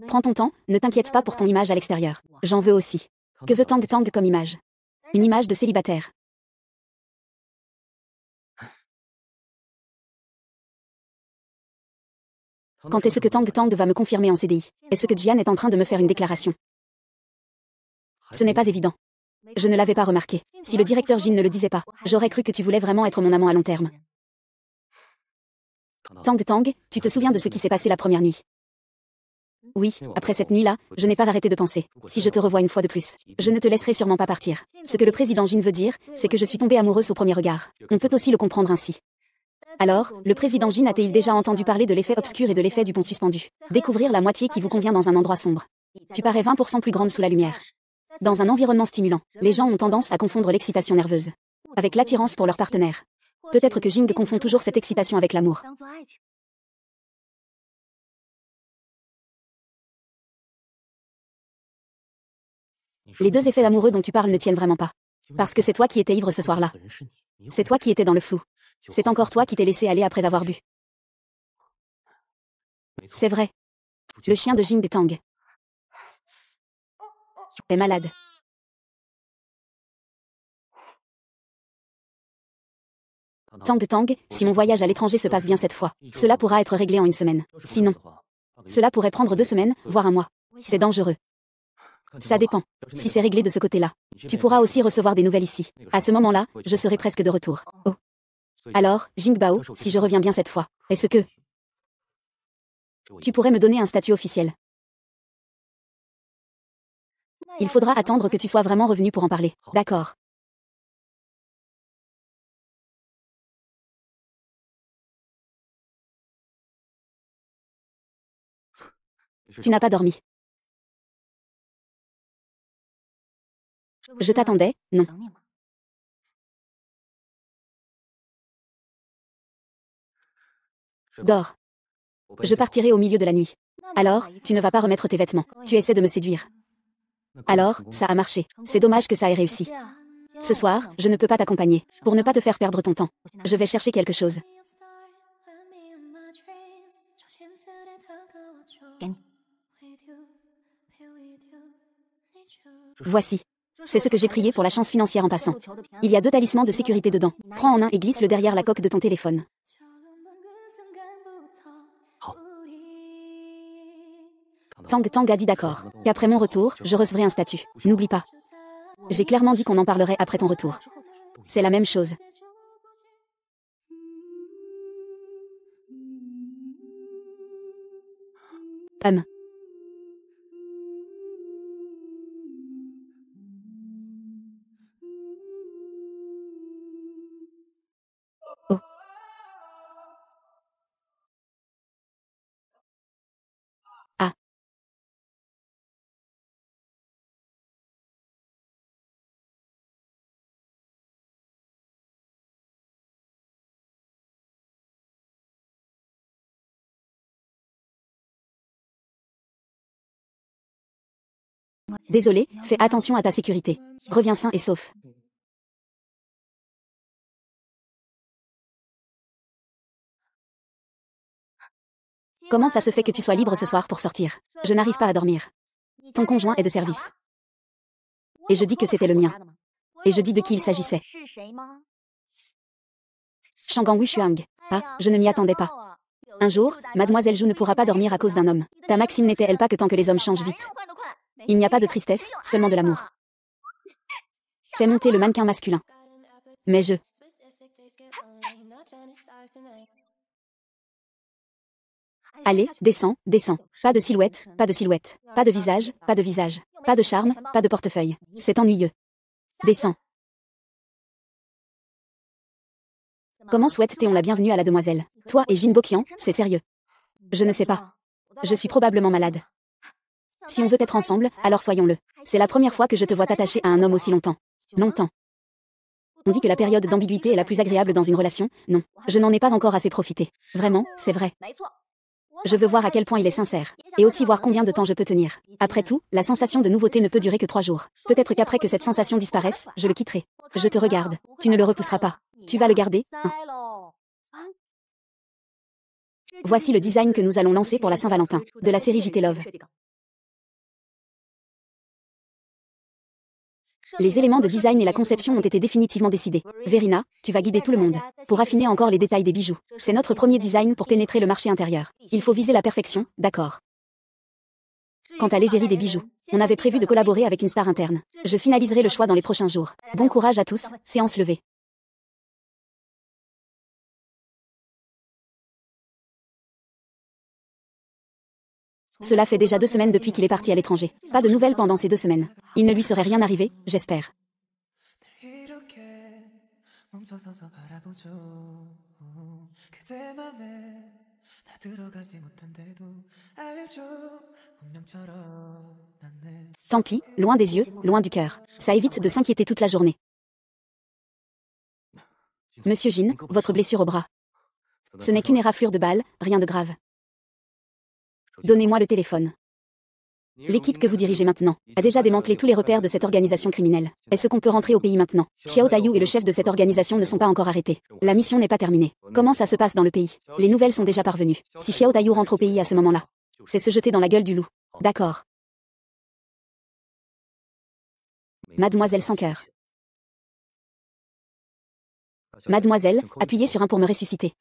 Prends ton temps, ne t'inquiète pas pour ton image à l'extérieur. J'en veux aussi. Que veut Tang Tang comme image? Une image de célibataire. Quand est-ce que Tang Tang va me confirmer en CDI? Est-ce que Jian est en train de me faire une déclaration? Ce n'est pas évident. Je ne l'avais pas remarqué. Si le directeur Jin ne le disait pas, j'aurais cru que tu voulais vraiment être mon amant à long terme. Tang Tang, tu te souviens de ce qui s'est passé la première nuit? Oui, après cette nuit-là, je n'ai pas arrêté de penser. Si je te revois une fois de plus, je ne te laisserai sûrement pas partir. Ce que le président Jin veut dire, c'est que je suis tombée amoureuse au premier regard. On peut aussi le comprendre ainsi. Alors, le président Jin a-t-il déjà entendu parler de l'effet obscur et de l'effet du pont suspendu? Découvrir la moitié qui vous convient dans un endroit sombre. Tu parais 20% plus grande sous la lumière. Dans un environnement stimulant, les gens ont tendance à confondre l'excitation nerveuse avec l'attirance pour leur partenaire. Peut-être que Jing confond toujours cette excitation avec l'amour. Les deux effets amoureux dont tu parles ne tiennent vraiment pas. Parce que c'est toi qui étais ivre ce soir-là. C'est toi qui étais dans le flou. C'est encore toi qui t'es laissé aller après avoir bu. C'est vrai. Le chien de Jing Tang est malade. Tang, si mon voyage à l'étranger se passe bien cette fois, cela pourra être réglé en une semaine. Sinon, cela pourrait prendre 2 semaines, voire un mois. C'est dangereux. Ça dépend. Si c'est réglé de ce côté-là, tu pourras aussi recevoir des nouvelles ici. À ce moment-là, je serai presque de retour. Oh. Alors, Jingbao, si je reviens bien cette fois, est-ce que tu pourrais me donner un statut officiel? Il faudra attendre que tu sois vraiment revenu pour en parler. D'accord. Tu n'as pas dormi. Je t'attendais, non. Dors. Je partirai au milieu de la nuit. Alors, tu ne vas pas remettre tes vêtements. Tu essaies de me séduire. Alors, ça a marché. C'est dommage que ça ait réussi. Ce soir, je ne peux pas t'accompagner. Pour ne pas te faire perdre ton temps. Je vais chercher quelque chose. Voici. C'est ce que j'ai prié pour la chance financière en passant. Il y a 2 talismans de sécurité dedans. Prends en un et glisse-le derrière la coque de ton téléphone. Tang a dit d'accord. Qu'après mon retour, je recevrai un statut. N'oublie pas. J'ai clairement dit qu'on en parlerait après ton retour. C'est la même chose. Oh. Ah. Désolé, fais attention à ta sécurité. Reviens sain et sauf. Comment ça se fait que tu sois libre ce soir pour sortir? Je n'arrive pas à dormir. Ton conjoint est de service. Et je dis que c'était le mien. Et je dis de qui il s'agissait. Shanggang Shuang. Ah, je ne m'y attendais pas. Un jour, Mademoiselle Zhu ne pourra pas dormir à cause d'un homme. Ta maxime n'était-elle pas que tant que les hommes changent vite? Il n'y a pas de tristesse, seulement de l'amour. Fais monter le mannequin masculin. Mais je... Allez, descends, descends. Pas de silhouette, pas de silhouette. Pas de visage, pas de visage. Pas de charme, pas de portefeuille. C'est ennuyeux. Descends. Comment souhaite-t-on la bienvenue à la demoiselle? Toi et Jin Boqian, c'est sérieux. Je ne sais pas. Je suis probablement malade. Si on veut être ensemble, alors soyons-le. C'est la première fois que je te vois t'attacher à un homme aussi longtemps. Longtemps. On dit que la période d'ambiguïté est la plus agréable dans une relation. Non, je n'en ai pas encore assez profité. Vraiment, c'est vrai. Je veux voir à quel point il est sincère. Et aussi voir combien de temps je peux tenir. Après tout, la sensation de nouveauté ne peut durer que 3 jours. Peut-être qu'après que cette sensation disparaisse, je le quitterai. Je te regarde. Tu ne le repousseras pas. Tu vas le garder, hein. Voici le design que nous allons lancer pour la Saint-Valentin, de la série JT Love. Les éléments de design et la conception ont été définitivement décidés. Verina, tu vas guider tout le monde. Pour affiner encore les détails des bijoux. C'est notre premier design pour pénétrer le marché intérieur. Il faut viser la perfection, d'accord. Quant à l'égérie des bijoux, on avait prévu de collaborer avec une star interne. Je finaliserai le choix dans les prochains jours. Bon courage à tous, séance levée. Cela fait déjà 2 semaines depuis qu'il est parti à l'étranger. Pas de nouvelles pendant ces 2 semaines. Il ne lui serait rien arrivé, j'espère. Tant pis, loin des yeux, loin du cœur. Ça évite de s'inquiéter toute la journée. Monsieur Jin, votre blessure au bras. Ce n'est qu'une éraflure de balle, rien de grave. Donnez-moi le téléphone. L'équipe que vous dirigez maintenant a déjà démantelé tous les repères de cette organisation criminelle. Est-ce qu'on peut rentrer au pays maintenant? Xiao Taiyou et le chef de cette organisation ne sont pas encore arrêtés. La mission n'est pas terminée. Comment ça se passe dans le pays? Les nouvelles sont déjà parvenues. Si Xiao Taiyou rentre au pays à ce moment-là, c'est se jeter dans la gueule du loup. D'accord. Mademoiselle sans cœur. Mademoiselle, appuyez sur 1 pour me ressusciter.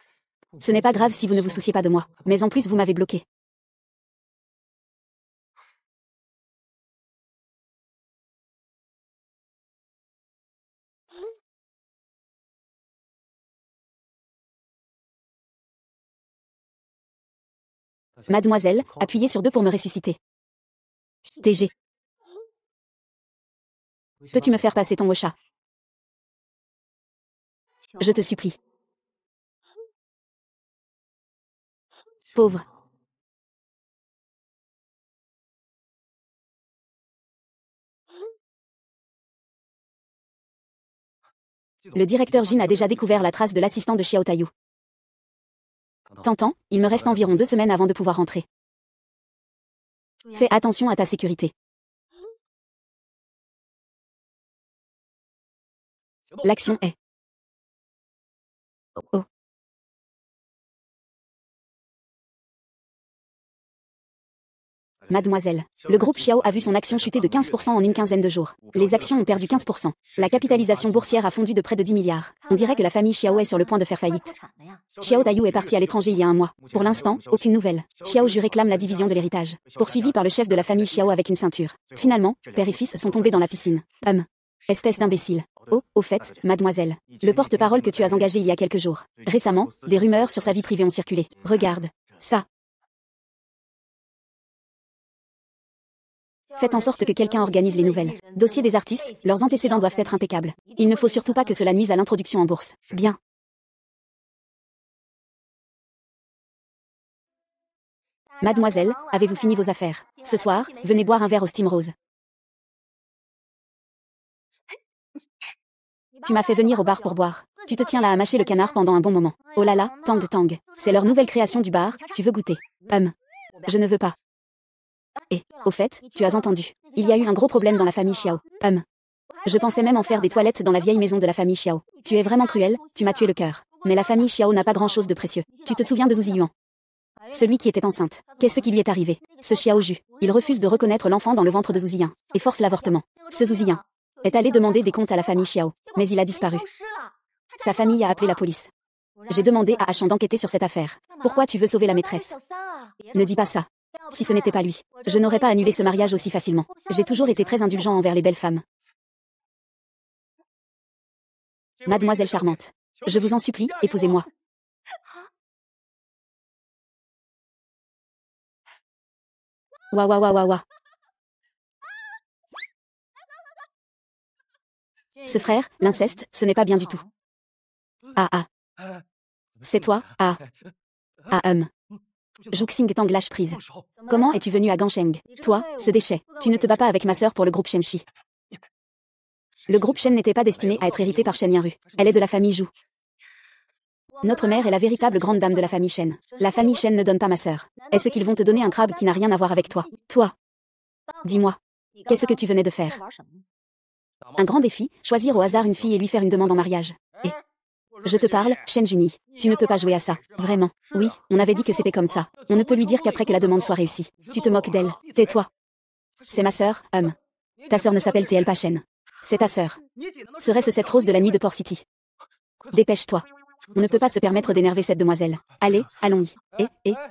Ce n'est pas grave si vous ne vous souciez pas de moi, mais en plus vous m'avez bloqué. Mademoiselle, appuyez sur 2 pour me ressusciter. TG. Peux-tu me faire passer ton chat? Je te supplie. Pauvre. Le directeur Jin a déjà découvert la trace de l'assistant de Xiao Taiyou. T'entends, il me reste environ 2 semaines avant de pouvoir rentrer. Fais attention à ta sécurité. L'action est... Oh. Mademoiselle, le groupe Xiao a vu son action chuter de 15% en une quinzaine de jours. Les actions ont perdu 15%. La capitalisation boursière a fondu de près de 10 milliards. On dirait que la famille Xiao est sur le point de faire faillite. Xiao Taiyou est parti à l'étranger il y a 1 mois. Pour l'instant, aucune nouvelle. Xiao Ju réclame la division de l'héritage. Poursuivi par le chef de la famille Xiao avec une ceinture. Finalement, père et fils sont tombés dans la piscine. Espèce d'imbécile. Oh, au fait, mademoiselle. Le porte-parole que tu as engagé il y a quelques jours. Récemment, des rumeurs sur sa vie privée ont circulé. Regarde. Ça. Faites en sorte que quelqu'un organise les nouvelles. Dossier des artistes, leurs antécédents doivent être impeccables. Il ne faut surtout pas que cela nuise à l'introduction en bourse. Bien. Mademoiselle, avez-vous fini vos affaires? Ce soir, venez boire un verre au Steam Rose. Tu m'as fait venir au bar pour boire. Tu te tiens là à mâcher le canard pendant un bon moment. Oh là là, Tang Tang. C'est leur nouvelle création du bar, tu veux goûter? Je ne veux pas. Et, au fait, tu as entendu. Il y a eu un gros problème dans la famille Xiao. Je pensais même en faire des toilettes dans la vieille maison de la famille Xiao. Tu es vraiment cruel, tu m'as tué le cœur. Mais la famille Xiao n'a pas grand-chose de précieux. Tu te souviens de Zhu Ziyuan? Celui qui était enceinte. Qu'est-ce qui lui est arrivé? Ce Xiao Ju. Il refuse de reconnaître l'enfant dans le ventre de Zhu Ziyuan et force l'avortement. Ce Zhu Ziyuan est allé demander des comptes à la famille Xiao, mais il a disparu. Sa famille a appelé la police. J'ai demandé à Achan d'enquêter sur cette affaire. Pourquoi tu veux sauver la maîtresse? Ne dis pas ça. Si ce n'était pas lui, je n'aurais pas annulé ce mariage aussi facilement. J'ai toujours été très indulgent envers les belles femmes. Mademoiselle charmante. Je vous en supplie, épousez-moi. Ouah ouah ouah ouah ouah. Ce frère, l'inceste, ce n'est pas bien du tout. Ah ah. C'est toi, ah. Ah Juxing Tang lâche prise. Comment es-tu venu à Gansheng? Toi, ce déchet, tu ne te bats pas avec ma sœur pour le groupe Shemshi. Le groupe Shen n'était pas destiné à être hérité par Shen Yanru. Elle est de la famille Zhu. Notre mère est la véritable grande dame de la famille Shen. La famille Shen ne donne pas ma sœur. Est-ce qu'ils vont te donner un crabe qui n'a rien à voir avec toi? Toi. Dis-moi. Qu'est-ce que tu venais de faire? Un grand défi, choisir au hasard une fille et lui faire une demande en mariage. Et je te parle, Shen Juni. Tu ne peux pas jouer à ça. Vraiment. Oui, on avait dit que c'était comme ça. On ne peut lui dire qu'après que la demande soit réussie. Tu te moques d'elle. Tais-toi. C'est ma sœur, Ta sœur ne s'appelle TL pas Shen. C'est ta sœur. Serait-ce cette rose de la nuit de Port City? Dépêche-toi. On ne peut pas se permettre d'énerver cette demoiselle. Allez, allons-y.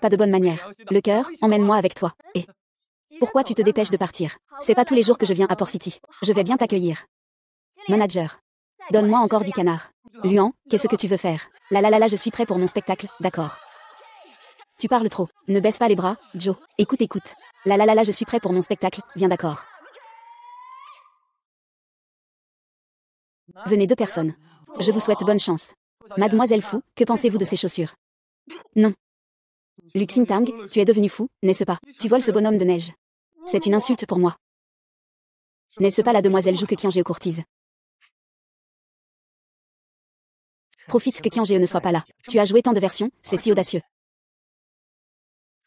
Pas de bonne manière. Le cœur, emmène-moi avec toi. Et pourquoi tu te dépêches de partir? C'est pas tous les jours que je viens à Port City. Je vais bien t'accueillir. Manager. Donne-moi encore 10 canards. Luan, qu'est-ce que tu veux faire? Là, je suis prêt pour mon spectacle, d'accord. Tu parles trop. Ne baisse pas les bras, Joe. Écoute, écoute. Là, je suis prêt pour mon spectacle, viens d'accord. Venez 2 personnes. Je vous souhaite bonne chance. Mademoiselle Fou, que pensez-vous de ces chaussures? Non. Luxing-Tang, tu es devenu fou, n'est-ce pas? Tu voles ce bonhomme de neige. C'est une insulte pour moi. N'est-ce pas la demoiselle Jou que Qiange courtise? Profite que Qiange ne soit pas là. Tu as joué tant de versions, c'est si audacieux.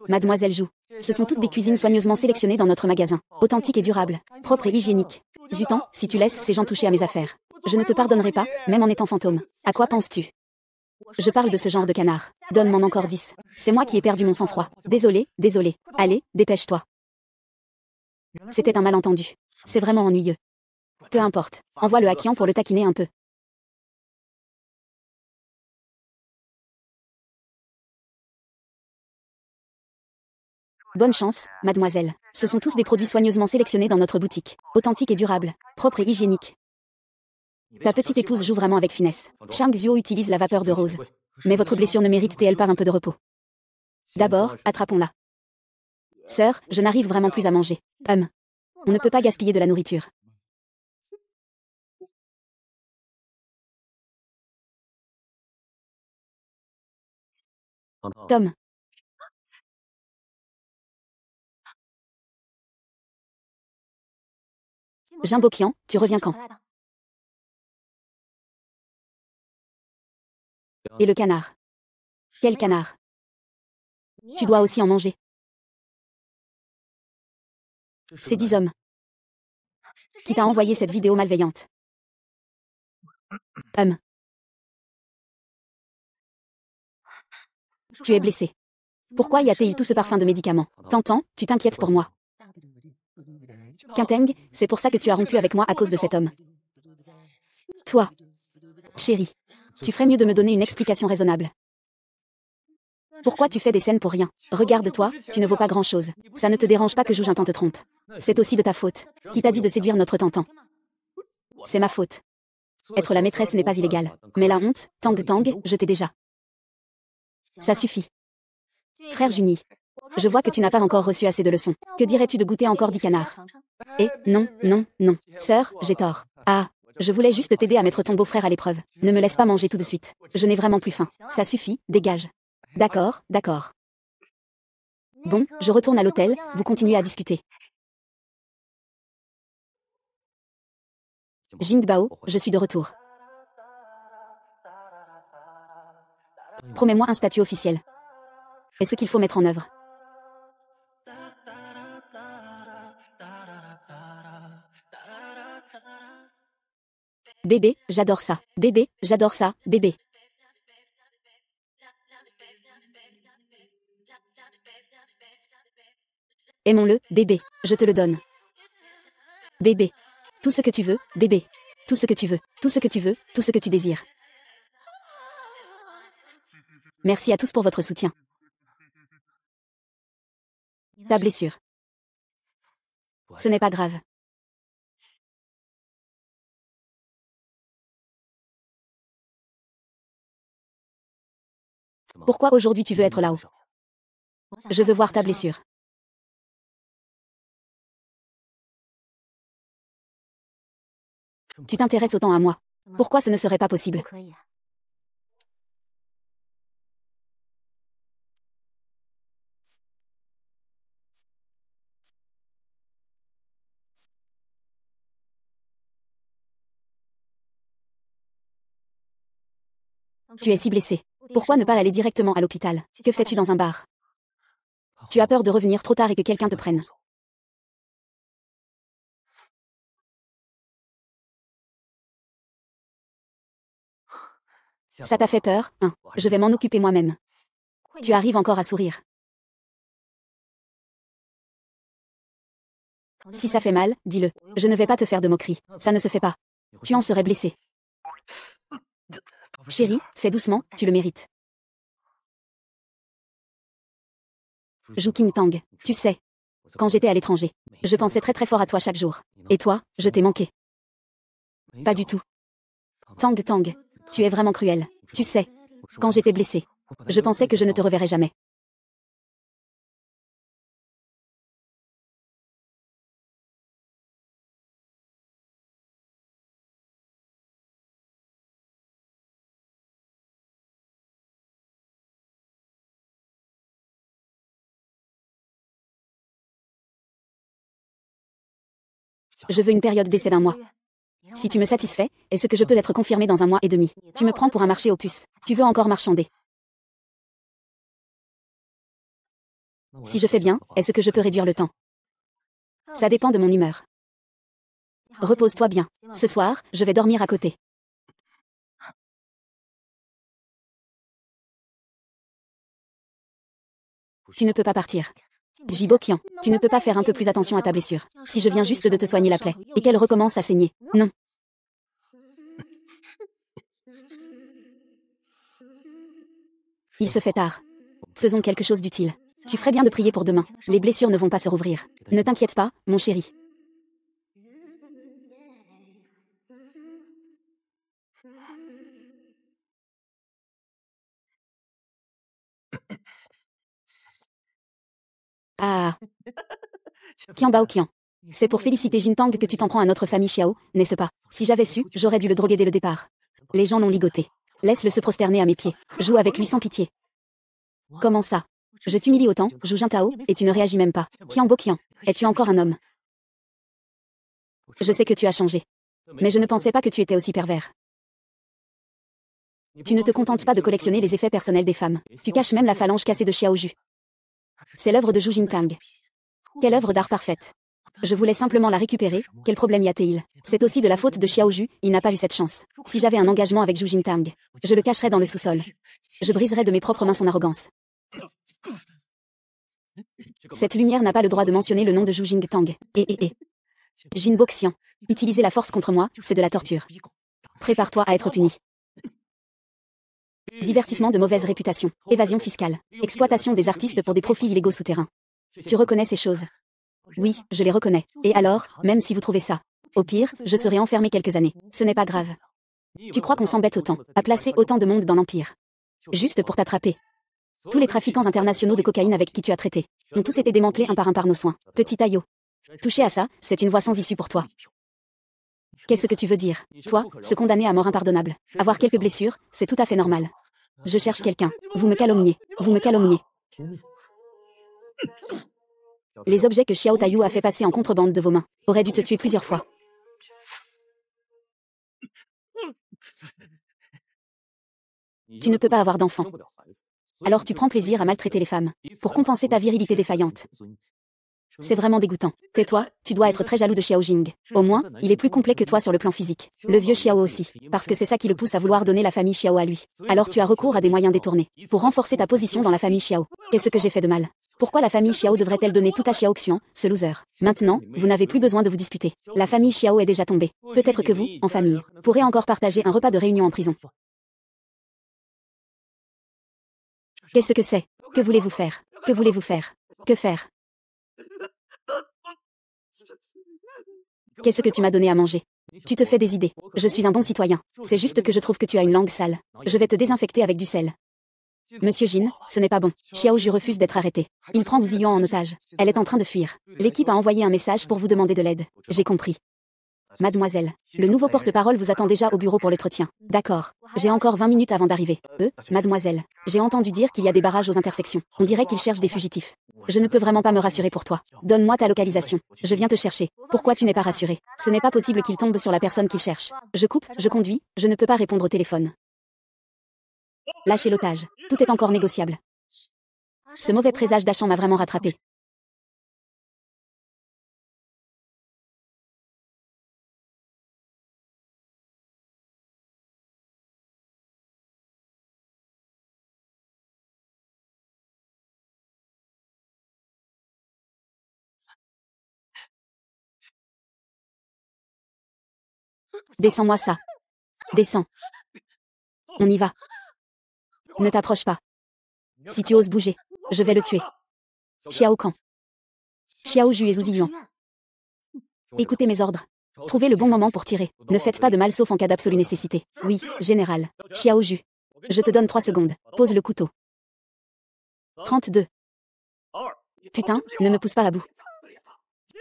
Mademoiselle Jou, ce sont toutes des cuisines soigneusement sélectionnées dans notre magasin. Authentiques et durables, propres et hygiéniques. Zutan, si tu laisses ces gens toucher à mes affaires, je ne te pardonnerai pas, même en étant fantôme. À quoi penses-tu? Je parle de ce genre de canard. Donne-m'en encore 10. C'est moi qui ai perdu mon sang-froid. Désolé. Allez, dépêche-toi. C'était un malentendu. C'est vraiment ennuyeux. Peu importe. Envoie-le à Qian pour le taquiner un peu. Bonne chance, mademoiselle. Ce sont tous des produits soigneusement sélectionnés dans notre boutique. Authentiques et durables. Propres et hygiéniques. Ta petite épouse joue vraiment avec finesse. Shang Zhuo utilise la vapeur de rose. Mais votre blessure ne mérite-t-elle pas un peu de repos? D'abord, attrapons-la. Sœur, je n'arrive vraiment plus à manger. On ne peut pas gaspiller de la nourriture. Tom. Jimbo Qian, tu reviens quand? Et le canard? Quel canard? Tu dois aussi en manger. Ces 10 hommes. Qui t'a envoyé cette vidéo malveillante? Tu es blessé. Pourquoi y a-t-il tout ce parfum de médicaments? T'entends, tu t'inquiètes pour moi. Quinteng, c'est pour ça que tu as rompu avec moi à cause de cet homme. Toi. Chérie. Tu ferais mieux de me donner une explication raisonnable. Pourquoi tu fais des scènes pour rien? Regarde-toi, tu ne vaux pas grand-chose. Ça ne te dérange pas que Joujintan te trompe. C'est aussi de ta faute. Qui t'a dit de séduire notre Tantan? C'est ma faute. Être la maîtresse n'est pas illégal. Mais la honte, Tang, je t'ai déjà. Ça suffit. Frère Juni. Je vois que tu n'as pas encore reçu assez de leçons. Que dirais-tu de goûter encore 10 canards? Eh, non. Sœur, j'ai tort. Ah, je voulais juste t'aider à mettre ton beau-frère à l'épreuve. Ne me laisse pas manger tout de suite. Je n'ai vraiment plus faim. Ça suffit, dégage. D'accord. Bon, je retourne à l'hôtel, vous continuez à discuter. Jingbao, je suis de retour. Promets-moi un statut officiel. Et ce qu'il faut mettre en œuvre. Bébé, j'adore ça. Bébé, j'adore ça. Bébé. Aimons-le, bébé. Je te le donne. Bébé. Tout ce que tu veux, bébé. Tout ce que tu veux. Tout ce que tu veux. Tout ce que tu désires. Merci à tous pour votre soutien. Ta blessure. Ce n'est pas grave. Pourquoi aujourd'hui tu veux être là-haut? Je veux voir ta blessure. Tu t'intéresses autant à moi. Pourquoi ce ne serait pas possible? Tu es si blessé. Pourquoi ne pas aller directement à l'hôpital? Que fais-tu dans un bar? Tu as peur de revenir trop tard et que quelqu'un te prenne. Ça t'a fait peur, hein? Je vais m'en occuper moi-même. Tu arrives encore à sourire. Si ça fait mal, dis-le. Je ne vais pas te faire de moquerie. Ça ne se fait pas. Tu en serais blessé. Chérie, fais doucement, tu le mérites. Zhu Qingtang, tu sais. Quand j'étais à l'étranger, je pensais très fort à toi chaque jour. Et toi, je t'ai manqué. Pas du tout. Tang, tu es vraiment cruel. Tu sais. Quand j'étais blessée, je pensais que je ne te reverrais jamais. Je veux une période d'essai d'1 mois. Si tu me satisfais, est-ce que je peux être confirmé dans 1 mois et demi? Tu me prends pour un marché aux puces. Tu veux encore marchander? Si je fais bien, est-ce que je peux réduire le temps? Ça dépend de mon humeur. Repose-toi bien. Ce soir, je vais dormir à côté. Tu ne peux pas partir. Jibo-Kian, tu ne peux pas faire un peu plus attention à ta blessure. Si je viens juste de te soigner la plaie, et qu'elle recommence à saigner. Non. Il se fait tard. Faisons quelque chose d'utile. Tu ferais bien de prier pour demain. Les blessures ne vont pas se rouvrir. Ne t'inquiète pas, mon chéri. Ah. Qian Bao Qian. C'est pour féliciter Jintang que tu t'en prends à notre famille Xiao, n'est-ce pas? Si j'avais su, j'aurais dû le droguer dès le départ. Les gens l'ont ligoté. Laisse-le se prosterner à mes pieds. Joue avec lui sans pitié. Comment ça? Je t'humilie autant, Zhu Jintao, et tu ne réagis même pas. Qian Bo Qian, es-tu encore un homme? Je sais que tu as changé. Mais je ne pensais pas que tu étais aussi pervers. Tu ne te contentes pas de collectionner les effets personnels des femmes. Tu caches même la phalange cassée de Xiaoju. C'est l'œuvre de Zhu Jintang. Quelle œuvre d'art parfaite. Je voulais simplement la récupérer, quel problème y a-t-il? C'est aussi de la faute de Xiaoju, il n'a pas eu cette chance. Si j'avais un engagement avec Zhu Jintang, je le cacherais dans le sous-sol. Je briserais de mes propres mains son arrogance. Cette lumière n'a pas le droit de mentionner le nom de Zhu Jintang. Jin Boxian. Utiliser la force contre moi, c'est de la torture. Prépare-toi à être puni. Divertissement de mauvaise réputation, évasion fiscale, exploitation des artistes pour des profits illégaux souterrains. Tu reconnais ces choses? Oui, je les reconnais. Et alors, même si vous trouvez ça, au pire, je serai enfermé quelques années. Ce n'est pas grave. Tu crois qu'on s'embête autant, à placer autant de monde dans l'Empire? Juste pour t'attraper. Tous les trafiquants internationaux de cocaïne avec qui tu as traité ont tous été démantelés un par nos soins. Petit Ayo. Toucher à ça, c'est une voie sans issue pour toi. Qu'est-ce que tu veux dire? Toi, se condamner à mort impardonnable. Avoir quelques blessures, c'est tout à fait normal. Je cherche quelqu'un. Vous me calomniez. Vous me calomniez. Les objets que Xiao Taiyu a fait passer en contrebande de vos mains auraient dû te tuer plusieurs fois. Tu ne peux pas avoir d'enfant. Alors tu prends plaisir à maltraiter les femmes, pour compenser ta virilité défaillante. C'est vraiment dégoûtant. Tais-toi, tu dois être très jaloux de Xiao Jing. Au moins, il est plus complet que toi sur le plan physique. Le vieux Xiao aussi, parce que c'est ça qui le pousse à vouloir donner la famille Xiao à lui. Alors tu as recours à des moyens détournés, pour renforcer ta position dans la famille Xiao. Qu'est-ce que j'ai fait de mal? Pourquoi la famille Xiao devrait-elle donner tout à Xiao Xian, ce loser? Maintenant, vous n'avez plus besoin de vous disputer. La famille Xiao est déjà tombée. Peut-être que vous, en famille, pourrez encore partager un repas de réunion en prison. Qu'est-ce que c'est? Que voulez-vous faire? Que voulez-vous faire? Que faire? Qu'est-ce que tu m'as donné à manger? Tu te fais des idées. Je suis un bon citoyen. C'est juste que je trouve que tu as une langue sale. Je vais te désinfecter avec du sel. Monsieur Jin, ce n'est pas bon. Xiaoju refuse d'être arrêté. Il prend Wu Ziyuan en otage. Elle est en train de fuir. L'équipe a envoyé un message pour vous demander de l'aide. J'ai compris. Mademoiselle, le nouveau porte-parole vous attend déjà au bureau pour l'entretien. D'accord. J'ai encore 20 minutes avant d'arriver. Mademoiselle, j'ai entendu dire qu'il y a des barrages aux intersections. On dirait qu'ils cherchent des fugitifs. Je ne peux vraiment pas me rassurer pour toi. Donne-moi ta localisation. Je viens te chercher. Pourquoi tu n'es pas rassuré? Ce n'est pas possible qu'il tombe sur la personne qu'il cherche. Je coupe, je conduis, je ne peux pas répondre au téléphone. Lâchez l'otage. Tout est encore négociable. Ce mauvais présage d'Achan m'a vraiment rattrapé. Descends-moi ça. Descends. On y va. Ne t'approche pas. Si tu oses bouger, je vais le tuer. Xiao Kan. Xiaoju et Zhu Ziyuan. Écoutez mes ordres. Trouvez le bon moment pour tirer. Ne faites pas de mal sauf en cas d'absolue nécessité. Oui, général. Xiaoju. Je te donne 3 secondes. Pose le couteau. 32. Putain, ne me pousse pas à bout.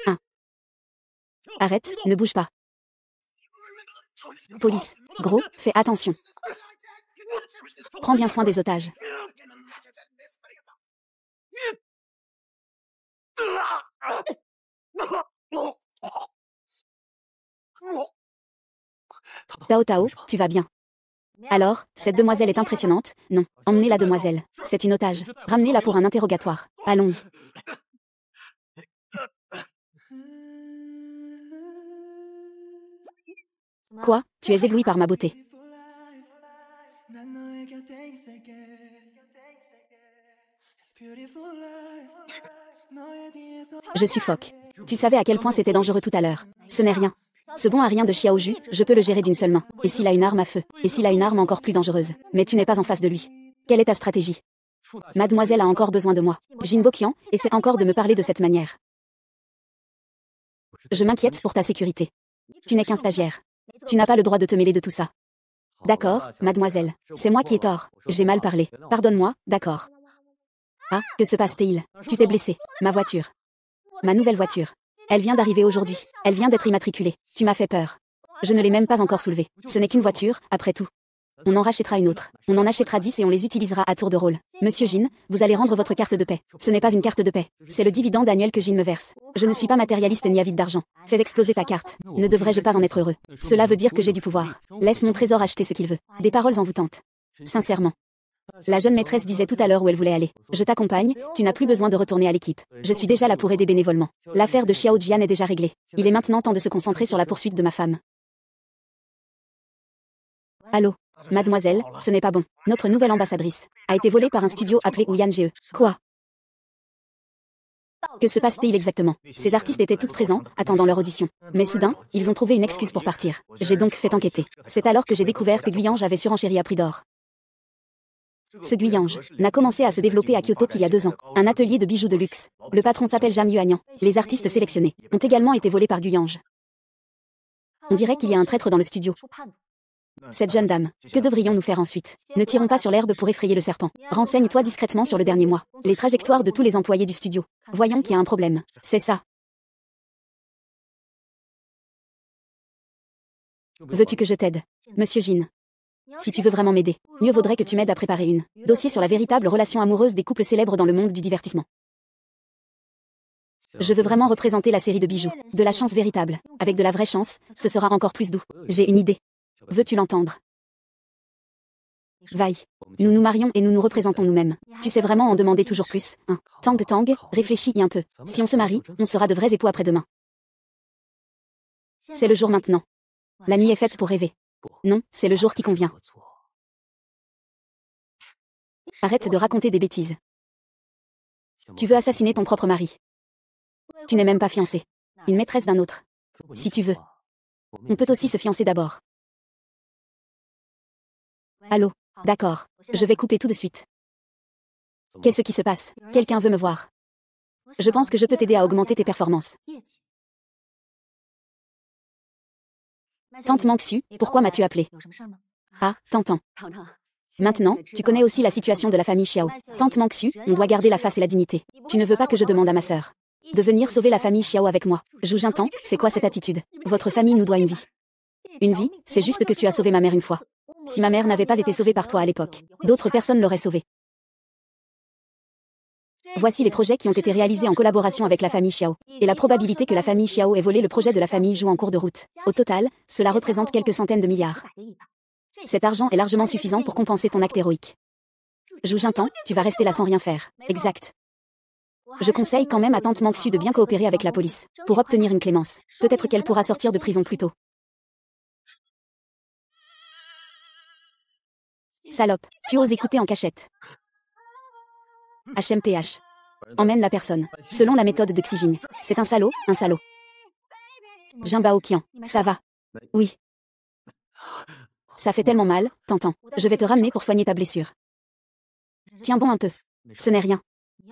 1. Arrête, ne bouge pas. Police. Gros, fais attention. Prends bien soin des otages. Tao Tao, tu vas bien? Alors, cette demoiselle est impressionnante. Non, emmenez la demoiselle. C'est une otage. Ramenez-la pour un interrogatoire. Allons-y. Quoi? Tu es ébloui par ma beauté. Je suffoque. Tu savais à quel point c'était dangereux tout à l'heure. Ce n'est rien. Ce bon à rien de Xiaoju, je peux le gérer d'une seule main. Et s'il a une arme à feu? Et s'il a une arme encore plus dangereuse? Mais tu n'es pas en face de lui. Quelle est ta stratégie? Mademoiselle a encore besoin de moi. Jin Boqian, essaie encore de me parler de cette manière. Je m'inquiète pour ta sécurité. Tu n'es qu'un stagiaire. Tu n'as pas le droit de te mêler de tout ça. D'accord, mademoiselle. C'est moi qui ai tort. J'ai mal parlé. Pardonne-moi, d'accord. Ah, que se passe-t-il? Tu t'es blessé. Ma voiture. Ma nouvelle voiture. Elle vient d'arriver aujourd'hui. Elle vient d'être immatriculée. Tu m'as fait peur. Je ne l'ai même pas encore soulevée. Ce n'est qu'une voiture, après tout. On en rachètera une autre. On en achètera 10 et on les utilisera à tour de rôle. Monsieur Jin, vous allez rendre votre carte de paix. Ce n'est pas une carte de paix. C'est le dividende annuel que Jin me verse. Je ne suis pas matérialiste ni avide d'argent. Fais exploser ta carte. Ne devrais-je pas en être heureux? Cela veut dire que j'ai du pouvoir. Laisse mon trésor acheter ce qu'il veut. Des paroles envoûtantes. Sincèrement. La jeune maîtresse disait tout à l'heure où elle voulait aller. Je t'accompagne, tu n'as plus besoin de retourner à l'équipe. Je suis déjà là pour aider bénévolement. L'affaire de Xiao Jian est déjà réglée. Il est maintenant temps de se concentrer sur la poursuite de ma femme. Allô? Mademoiselle, ce n'est pas bon. Notre nouvelle ambassadrice a été volée par un studio appelé Ouyan GE. Quoi? Que se passe-t-il exactement? Ces artistes étaient tous présents, attendant leur audition. Mais soudain, ils ont trouvé une excuse pour partir. J'ai donc fait enquêter. C'est alors que j'ai découvert que Guyange avait surenchéri à prix d'or. Ce Guyange n'a commencé à se développer à Kyoto qu'il y a 2 ans. Un atelier de bijoux de luxe. Le patron s'appelle Jam Yuanyan. Les artistes sélectionnés ont également été volés par Guyange. On dirait qu'il y a un traître dans le studio. Cette jeune dame, que devrions-nous faire ensuite? Ne tirons pas sur l'herbe pour effrayer le serpent. Renseigne-toi discrètement sur le dernier mois. Les trajectoires de tous les employés du studio. Voyons qu'il y a un problème. C'est ça. Veux-tu que je t'aide? Monsieur Jin. Si tu veux vraiment m'aider, mieux vaudrait que tu m'aides à préparer une dossier sur la véritable relation amoureuse des couples célèbres dans le monde du divertissement. Je veux vraiment représenter la série de bijoux, de la chance véritable. Avec de la vraie chance, ce sera encore plus doux. J'ai une idée. Veux-tu l'entendre? Vaille. Nous nous marions et nous nous représentons nous-mêmes. Tu sais vraiment en demander toujours plus, hein? Tang Tang, réfléchis un peu. Si on se marie, on sera de vrais époux après-demain. C'est le jour maintenant. La nuit est faite pour rêver. Non, c'est le jour qui convient. Arrête de raconter des bêtises. Tu veux assassiner ton propre mari. Tu n'es même pas fiancé. Une maîtresse d'un autre. Si tu veux. On peut aussi se fiancer d'abord. Allô? D'accord. Je vais couper tout de suite. Qu'est-ce qui se passe? Quelqu'un veut me voir. Je pense que je peux t'aider à augmenter tes performances. Tante Mangxu, pourquoi m'as-tu appelé? Ah, Tantan. Maintenant, tu connais aussi la situation de la famille Xiao. Tante Mangxu, on doit garder la face et la dignité. Tu ne veux pas que je demande à ma sœur de venir sauver la famille Xiao avec moi. Zhu Jintan, c'est quoi cette attitude? Votre famille nous doit une vie. Une vie, c'est juste que tu as sauvé ma mère une fois. Si ma mère n'avait pas été sauvée par toi à l'époque, d'autres personnes l'auraient sauvée. Voici les projets qui ont été réalisés en collaboration avec la famille Xiao. Et la probabilité que la famille Xiao ait volé le projet de la famille joue en cours de route. Au total, cela représente quelques centaines de milliards. Cet argent est largement suffisant pour compenser ton acte héroïque. Zhu Jintan, tu vas rester là sans rien faire. Exact. Je conseille quand même à tante Mangxu de bien coopérer avec la police, pour obtenir une clémence. Peut-être qu'elle pourra sortir de prison plus tôt. Salope, tu oses écouter en cachette. HMPH. Emmène la personne. Selon la méthode de Xi Jing. C'est un salaud, un salaud. Jin Baoqian, ça va? Oui. Ça fait tellement mal, t'entends. Je vais te ramener pour soigner ta blessure. Tiens bon un peu. Ce n'est rien.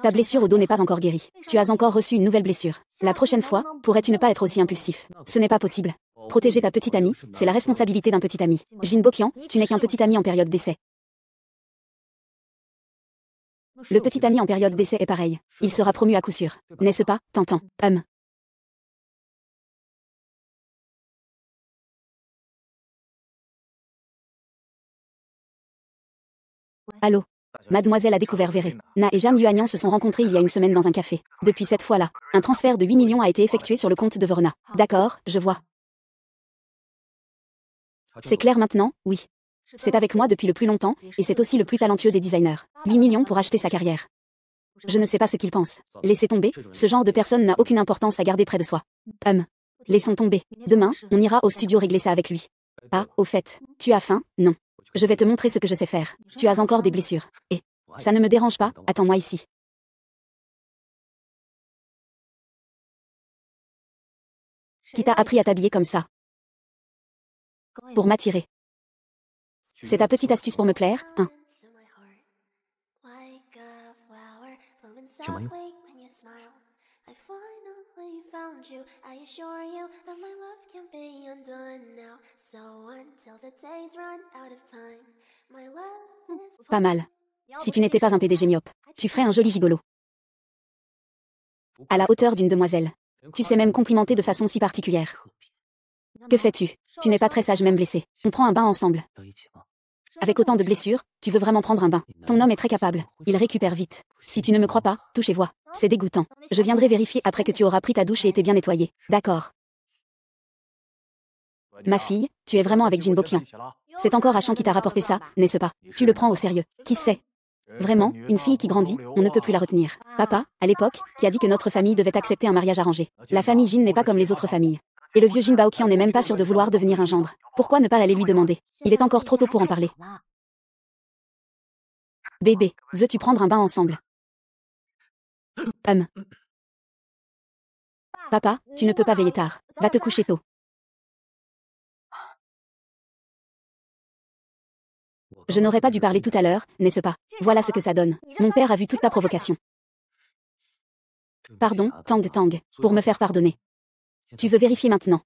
Ta blessure au dos n'est pas encore guérie. Tu as encore reçu une nouvelle blessure. La prochaine fois, pourrais-tu ne pas être aussi impulsif? Ce n'est pas possible. Protéger ta petite amie, c'est la responsabilité d'un petit ami. Jin Boqian, tu n'es qu'un petit ami en période d'essai. Le petit ami en période d'essai est pareil. Il sera promu à coup sûr. N'est-ce pas, Tantan? Allô? Mademoiselle a découvert Véré. Na et Jam Yuanyan se sont rencontrés il y a une semaine dans un café. Depuis cette fois-là, un transfert de 8 millions a été effectué sur le compte de Verona. D'accord, je vois. C'est clair maintenant, oui. C'est avec moi depuis le plus longtemps, et c'est aussi le plus talentueux des designers. 8 millions pour acheter sa carrière. Je ne sais pas ce qu'il pense. Laissez tomber, ce genre de personne n'a aucune importance à garder près de soi. Laissons tomber. Demain, on ira au studio régler ça avec lui. Ah, au fait, tu as faim? Non. Je vais te montrer ce que je sais faire. Tu as encore des blessures. Et ça ne me dérange pas, attends-moi ici. Qui t'a appris à t'habiller comme ça? Pour m'attirer. C'est ta petite astuce pour me plaire, hein? 请慢用。Pas mal. Si tu n'étais pas un PDG myope, tu ferais un joli gigolo. À la hauteur d'une demoiselle. Tu sais même complimenter de façon si particulière. Que fais-tu? Tu n'es pas très sage même blessé. On prend un bain ensemble. Avec autant de blessures, tu veux vraiment prendre un bain. Ton homme est très capable. Il récupère vite. Si tu ne me crois pas, touche et vois. C'est dégoûtant. Je viendrai vérifier après que tu auras pris ta douche et été bien nettoyée. D'accord. Ma fille, tu es vraiment avec Jin Bokian. C'est encore Achan qui t'a rapporté ça, n'est-ce pas? Tu le prends au sérieux. Qui sait? Vraiment, une fille qui grandit, on ne peut plus la retenir. Papa, à l'époque, qui a dit que notre famille devait accepter un mariage arrangé. La famille Jin n'est pas comme les autres familles. Et le vieux Jin Baoqian n'est même pas sûr de vouloir devenir un gendre. Pourquoi ne pas aller lui demander? Il est encore trop tôt pour en parler. Bébé, veux-tu prendre un bain ensemble? Papa, tu ne peux pas veiller tard. Va te coucher tôt. Je n'aurais pas dû parler tout à l'heure, n'est-ce pas? Voilà ce que ça donne. Mon père a vu toute ta provocation. Pardon, Tang, pour me faire pardonner. Tu veux vérifier maintenant?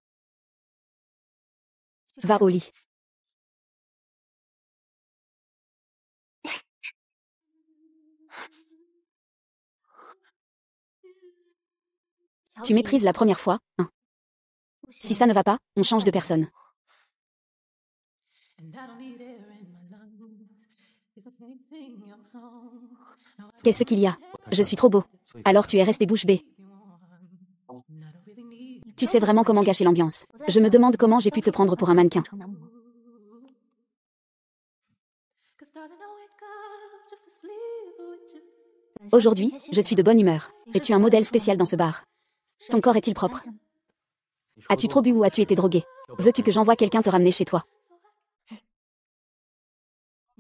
Va au lit. Tu méprises la première fois, hein? Si ça ne va pas, on change de personne. Qu'est-ce qu'il y a? Je suis trop beau. Alors tu es resté bouche bée. Tu sais vraiment comment gâcher l'ambiance. Je me demande comment j'ai pu te prendre pour un mannequin. Aujourd'hui, je suis de bonne humeur. Es-tu un modèle spécial dans ce bar? Ton corps est-il propre? As-tu trop bu ou as-tu été drogué? Veux-tu que j'envoie quelqu'un te ramener chez toi?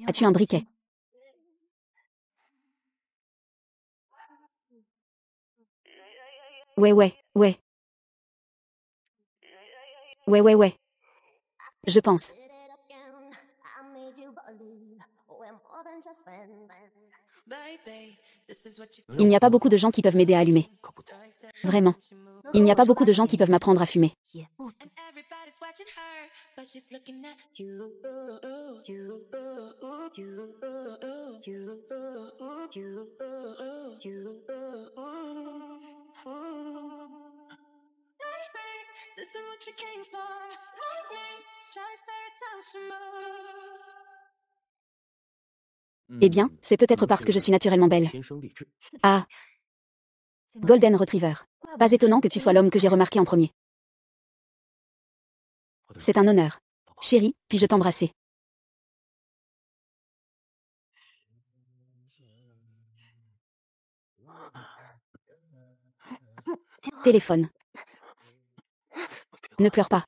As-tu un briquet? Ouais. Ouais. Je pense. Il n'y a pas beaucoup de gens qui peuvent m'aider à allumer. Vraiment. Il n'y a pas beaucoup de gens qui peuvent m'apprendre à fumer. Eh bien, c'est peut-être parce que je suis naturellement belle. Ah. Golden Retriever. Pas étonnant que tu sois l'homme que j'ai remarqué en premier. C'est un honneur. Chérie, puis-je t'embrasser? Téléphone. Ne pleure pas.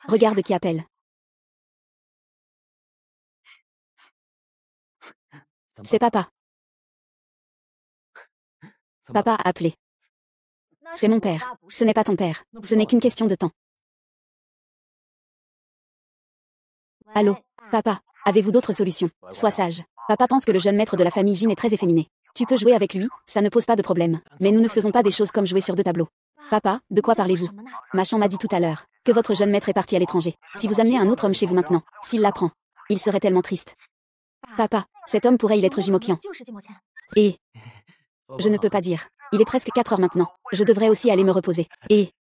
Regarde qui appelle. C'est papa. Papa a appelé. C'est mon père. Ce n'est pas ton père. Ce n'est qu'une question de temps. Allô, papa, avez-vous d'autres solutions? Sois sage. Papa pense que le jeune maître de la famille Jin est très efféminé. Tu peux jouer avec lui, ça ne pose pas de problème. Mais nous ne faisons pas des choses comme jouer sur deux tableaux. Papa, de quoi parlez-vous? Machan m'a dit tout à l'heure que votre jeune maître est parti à l'étranger. Si vous amenez un autre homme chez vous maintenant, s'il l'apprend, il serait tellement triste. Papa, cet homme pourrait y être Jimokian. Et je ne peux pas dire. Il est presque 4 heures maintenant. Je devrais aussi aller me reposer. Et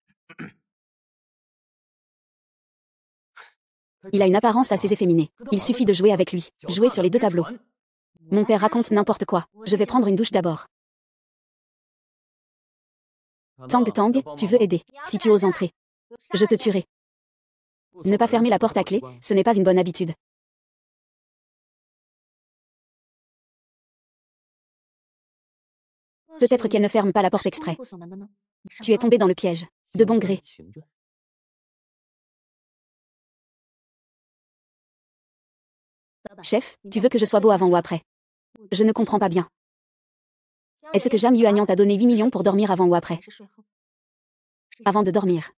il a une apparence assez efféminée. Il suffit de jouer avec lui. Jouer sur les deux tableaux. Mon père raconte n'importe quoi. Je vais prendre une douche d'abord. Tang, tu veux aider. Si tu oses entrer. Je te tuerai. Ne pas fermer la porte à clé, ce n'est pas une bonne habitude. Peut-être qu'elle ne ferme pas la porte exprès. Tu es tombé dans le piège. De bon gré. Chef, tu veux que je sois beau avant ou après? Je ne comprends pas bien. Est-ce que Jam Yuanyang t'a donné 8 millions pour dormir avant ou après? Avant de dormir.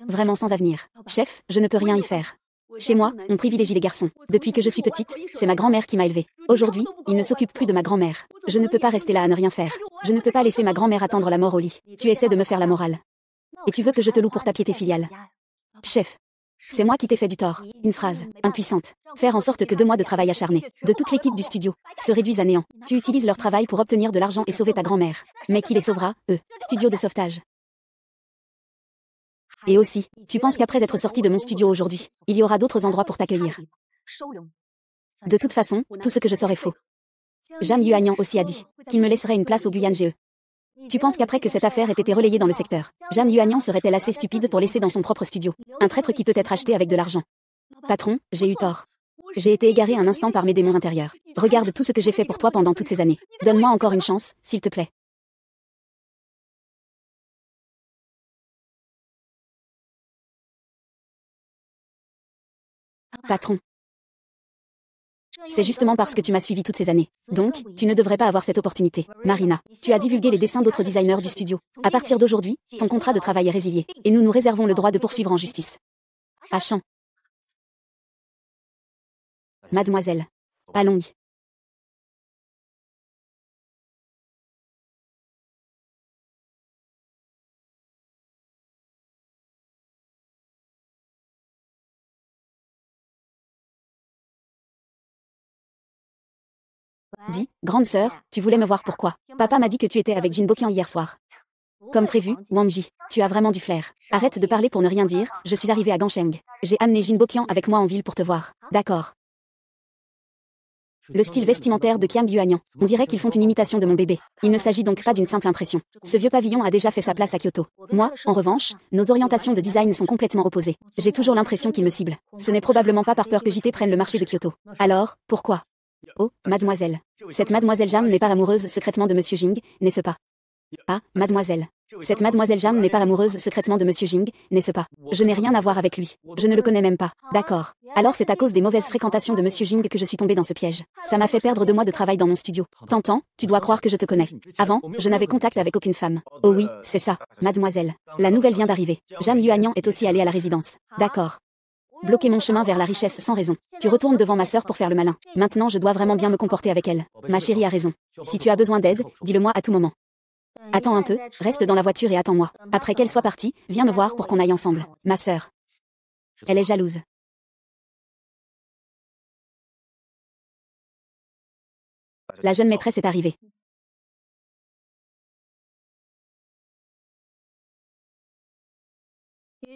Vraiment sans avenir. Chef, je ne peux rien y faire. Chez moi, on privilégie les garçons. Depuis que je suis petite, c'est ma grand-mère qui m'a élevée. Aujourd'hui, il ne s'occupe plus de ma grand-mère. Je ne peux pas rester là à ne rien faire. Je ne peux pas laisser ma grand-mère attendre la mort au lit. Tu essaies de me faire la morale. Et tu veux que je te loue pour ta piété filiale. Chef, c'est moi qui t'ai fait du tort. Une phrase, impuissante. Faire en sorte que 2 mois de travail acharné, de toute l'équipe du studio, se réduisent à néant. Tu utilises leur travail pour obtenir de l'argent et sauver ta grand-mère. Mais qui les sauvera, eux? Studio de sauvetage. Et aussi, tu penses qu'après être sorti de mon studio aujourd'hui, il y aura d'autres endroits pour t'accueillir. De toute façon, tout ce que je sors est faux. Jam Yuanyang aussi a dit qu'il me laisserait une place au Guyane GE. Tu penses qu'après que cette affaire ait été relayée dans le secteur, Jam Yuanyang serait-elle assez stupide pour laisser dans son propre studio un traître qui peut être acheté avec de l'argent? Patron, j'ai eu tort. J'ai été égaré un instant par mes démons intérieurs. Regarde tout ce que j'ai fait pour toi pendant toutes ces années. Donne-moi encore une chance, s'il te plaît. Patron. C'est justement parce que tu m'as suivi toutes ces années. Donc, tu ne devrais pas avoir cette opportunité. Marina, tu as divulgué les dessins d'autres designers du studio. À partir d'aujourd'hui, ton contrat de travail est résilié. Et nous nous réservons le droit de poursuivre en justice. À champ. Mademoiselle. Allons-y. Dis, grande sœur, tu voulais me voir pourquoi? Papa m'a dit que tu étais avec Jin Bokian hier soir. Comme prévu, Wangji, tu as vraiment du flair. Arrête de parler pour ne rien dire, je suis arrivée à Gansheng. J'ai amené Jin Bokian avec moi en ville pour te voir. D'accord. Le style vestimentaire de Kiang Yuanyang. On dirait qu'ils font une imitation de mon bébé. Il ne s'agit donc pas d'une simple impression. Ce vieux pavillon a déjà fait sa place à Kyoto. Moi, en revanche, nos orientations de design sont complètement opposées. J'ai toujours l'impression qu'il me cible. Ce n'est probablement pas par peur que JT prenne le marché de Kyoto. Alors, pourquoi? Oh, mademoiselle. Cette mademoiselle Jam n'est pas amoureuse secrètement de monsieur Jing, n'est-ce pas? Ah, mademoiselle. Cette mademoiselle Jam n'est pas amoureuse secrètement de monsieur Jing, n'est-ce pas? Je n'ai rien à voir avec lui. Je ne le connais même pas. D'accord. Alors c'est à cause des mauvaises fréquentations de monsieur Jing que je suis tombée dans ce piège. Ça m'a fait perdre 2 mois de travail dans mon studio. T'entends? Tu dois croire que je te connais. Avant, je n'avais contact avec aucune femme. Oh oui, c'est ça. Mademoiselle. La nouvelle vient d'arriver. Jam Yuanyang est aussi allée à la résidence. D'accord. Bloquer mon chemin vers la richesse sans raison. Tu retournes devant ma sœur pour faire le malin. Maintenant je dois vraiment bien me comporter avec elle. Ma chérie a raison. Si tu as besoin d'aide, dis-le-moi à tout moment. Attends un peu, reste dans la voiture et attends-moi. Après qu'elle soit partie, viens me voir pour qu'on aille ensemble. Ma sœur. Elle est jalouse. La jeune maîtresse est arrivée.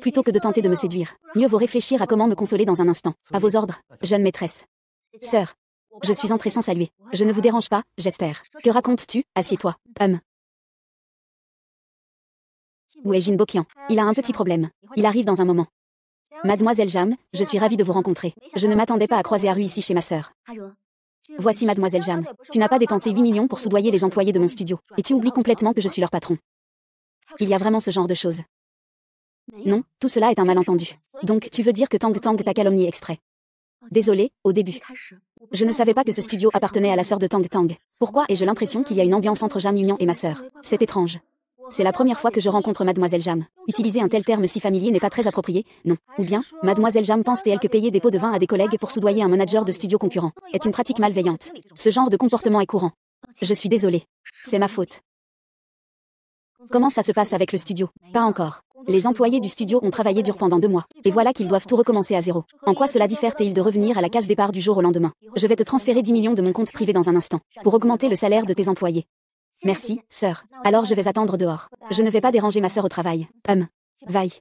Plutôt que de tenter de me séduire, mieux vaut réfléchir à comment me consoler dans un instant. À vos ordres, jeune maîtresse. Sœur. Je suis entrée sans saluer. Je ne vous dérange pas, j'espère. Que racontes-tu? Assieds-toi. Où est Jin Bokian? Il a un petit problème. Il arrive dans un moment. Mademoiselle Jam, je suis ravie de vous rencontrer. Je ne m'attendais pas à croiser Haru ici chez ma sœur. Voici Mademoiselle Jam. Tu n'as pas dépensé 8 millions pour soudoyer les employés de mon studio. Et tu oublies complètement que je suis leur patron. Il y a vraiment ce genre de choses. Non, tout cela est un malentendu. Donc tu veux dire que Tang Tang t'a calomnié exprès. Désolée, au début. Je ne savais pas que ce studio appartenait à la sœur de Tang Tang. Pourquoi ai-je l'impression qu'il y a une ambiance entre Jam Yuanyang et ma sœur? C'est étrange. C'est la première fois que je rencontre Mademoiselle Jam. Utiliser un tel terme si familier n'est pas très approprié, non. Ou bien, Mademoiselle Jam pense-t-elle que payer des pots de vin à des collègues pour soudoyer un manager de studio concurrent est une pratique malveillante? Ce genre de comportement est courant. Je suis désolée. C'est ma faute. Comment ça se passe avec le studio? Pas encore. Les employés du studio ont travaillé dur pendant 2 mois. Et voilà qu'ils doivent tout recommencer à zéro. En quoi cela diffère-t-il de revenir à la case départ du jour au lendemain? Je vais te transférer 10 millions de mon compte privé dans un instant, pour augmenter le salaire de tes employés. Merci, sœur. Alors je vais attendre dehors. Je ne vais pas déranger ma sœur au travail. Vaille.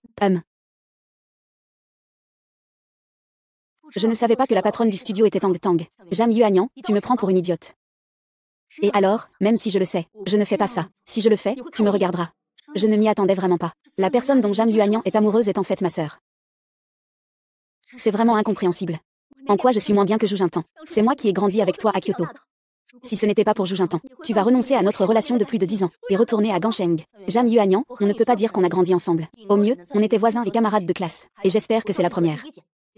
Je ne savais pas que la patronne du studio était Tang Tang. Jam Yuanyang, tu me prends pour une idiote. Et alors, même si je le sais, je ne fais pas ça. Si je le fais, tu me regarderas. Je ne m'y attendais vraiment pas. La personne dont Jam Yuanyang est amoureuse est en fait ma sœur. C'est vraiment incompréhensible. En quoi je suis moins bien que Zhu Jintan? C'est moi qui ai grandi avec toi à Kyoto. Si ce n'était pas pour Zhu Jintan, tu vas renoncer à notre relation de plus de 10 ans et retourner à Gansheng. Jam Yuanyang, on ne peut pas dire qu'on a grandi ensemble. Au mieux, on était voisins et camarades de classe. Et j'espère que c'est la première.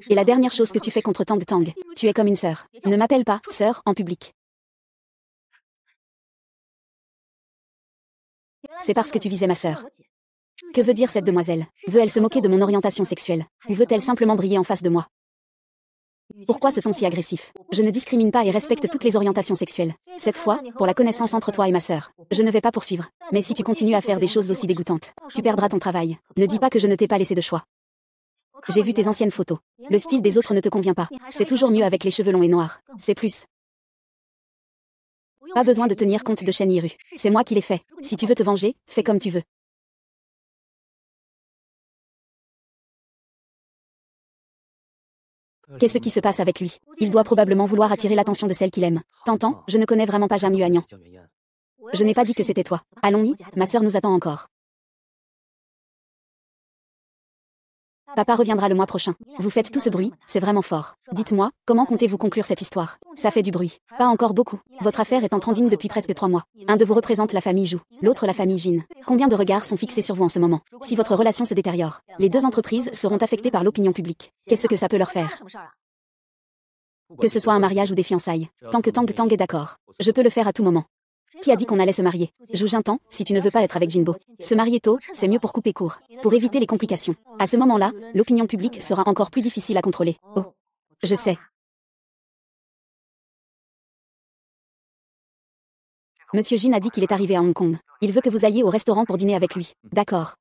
Et la dernière chose que tu fais contre Tang Tang, tu es comme une sœur. Ne m'appelle pas sœur en public. C'est parce que tu visais ma sœur. Que veut dire cette demoiselle? Veut-elle se moquer de mon orientation sexuelle? Ou veut-elle simplement briller en face de moi? Pourquoi ce ton si agressif? Je ne discrimine pas et respecte toutes les orientations sexuelles. Cette fois, pour la connaissance entre toi et ma sœur, je ne vais pas poursuivre. Mais si tu continues à faire des choses aussi dégoûtantes, tu perdras ton travail. Ne dis pas que je ne t'ai pas laissé de choix. J'ai vu tes anciennes photos. Le style des autres ne te convient pas. C'est toujours mieux avec les cheveux longs et noirs. C'est plus. Pas besoin de tenir compte de Shen Yiru. C'est moi qui l'ai fait. Si tu veux te venger, fais comme tu veux. Qu'est-ce qui se passe avec lui? Il doit probablement vouloir attirer l'attention de celle qu'il aime. T'entends? Je ne connais vraiment pas Jam Yuanyang. Je n'ai pas dit que c'était toi. Allons-y, ma sœur nous attend encore. Papa reviendra le mois prochain. Vous faites tout ce bruit, c'est vraiment fort. Dites-moi, comment comptez-vous conclure cette histoire? Ça fait du bruit. Pas encore beaucoup. Votre affaire est en trending depuis presque 3 mois. Un de vous représente la famille Zhu, l'autre la famille Jin. Combien de regards sont fixés sur vous en ce moment? Si votre relation se détériore, les deux entreprises seront affectées par l'opinion publique. Qu'est-ce que ça peut leur faire? Que ce soit un mariage ou des fiançailles. Tant que Tang Tang est d'accord, je peux le faire à tout moment. Qui a dit qu'on allait se marier? Zhu Jintan, si tu ne veux pas être avec Jinbo. Se marier tôt, c'est mieux pour couper court. Pour éviter les complications. À ce moment-là, l'opinion publique sera encore plus difficile à contrôler. Oh. Je sais. Monsieur Jin a dit qu'il est arrivé à Hong Kong. Il veut que vous alliez au restaurant pour dîner avec lui. D'accord.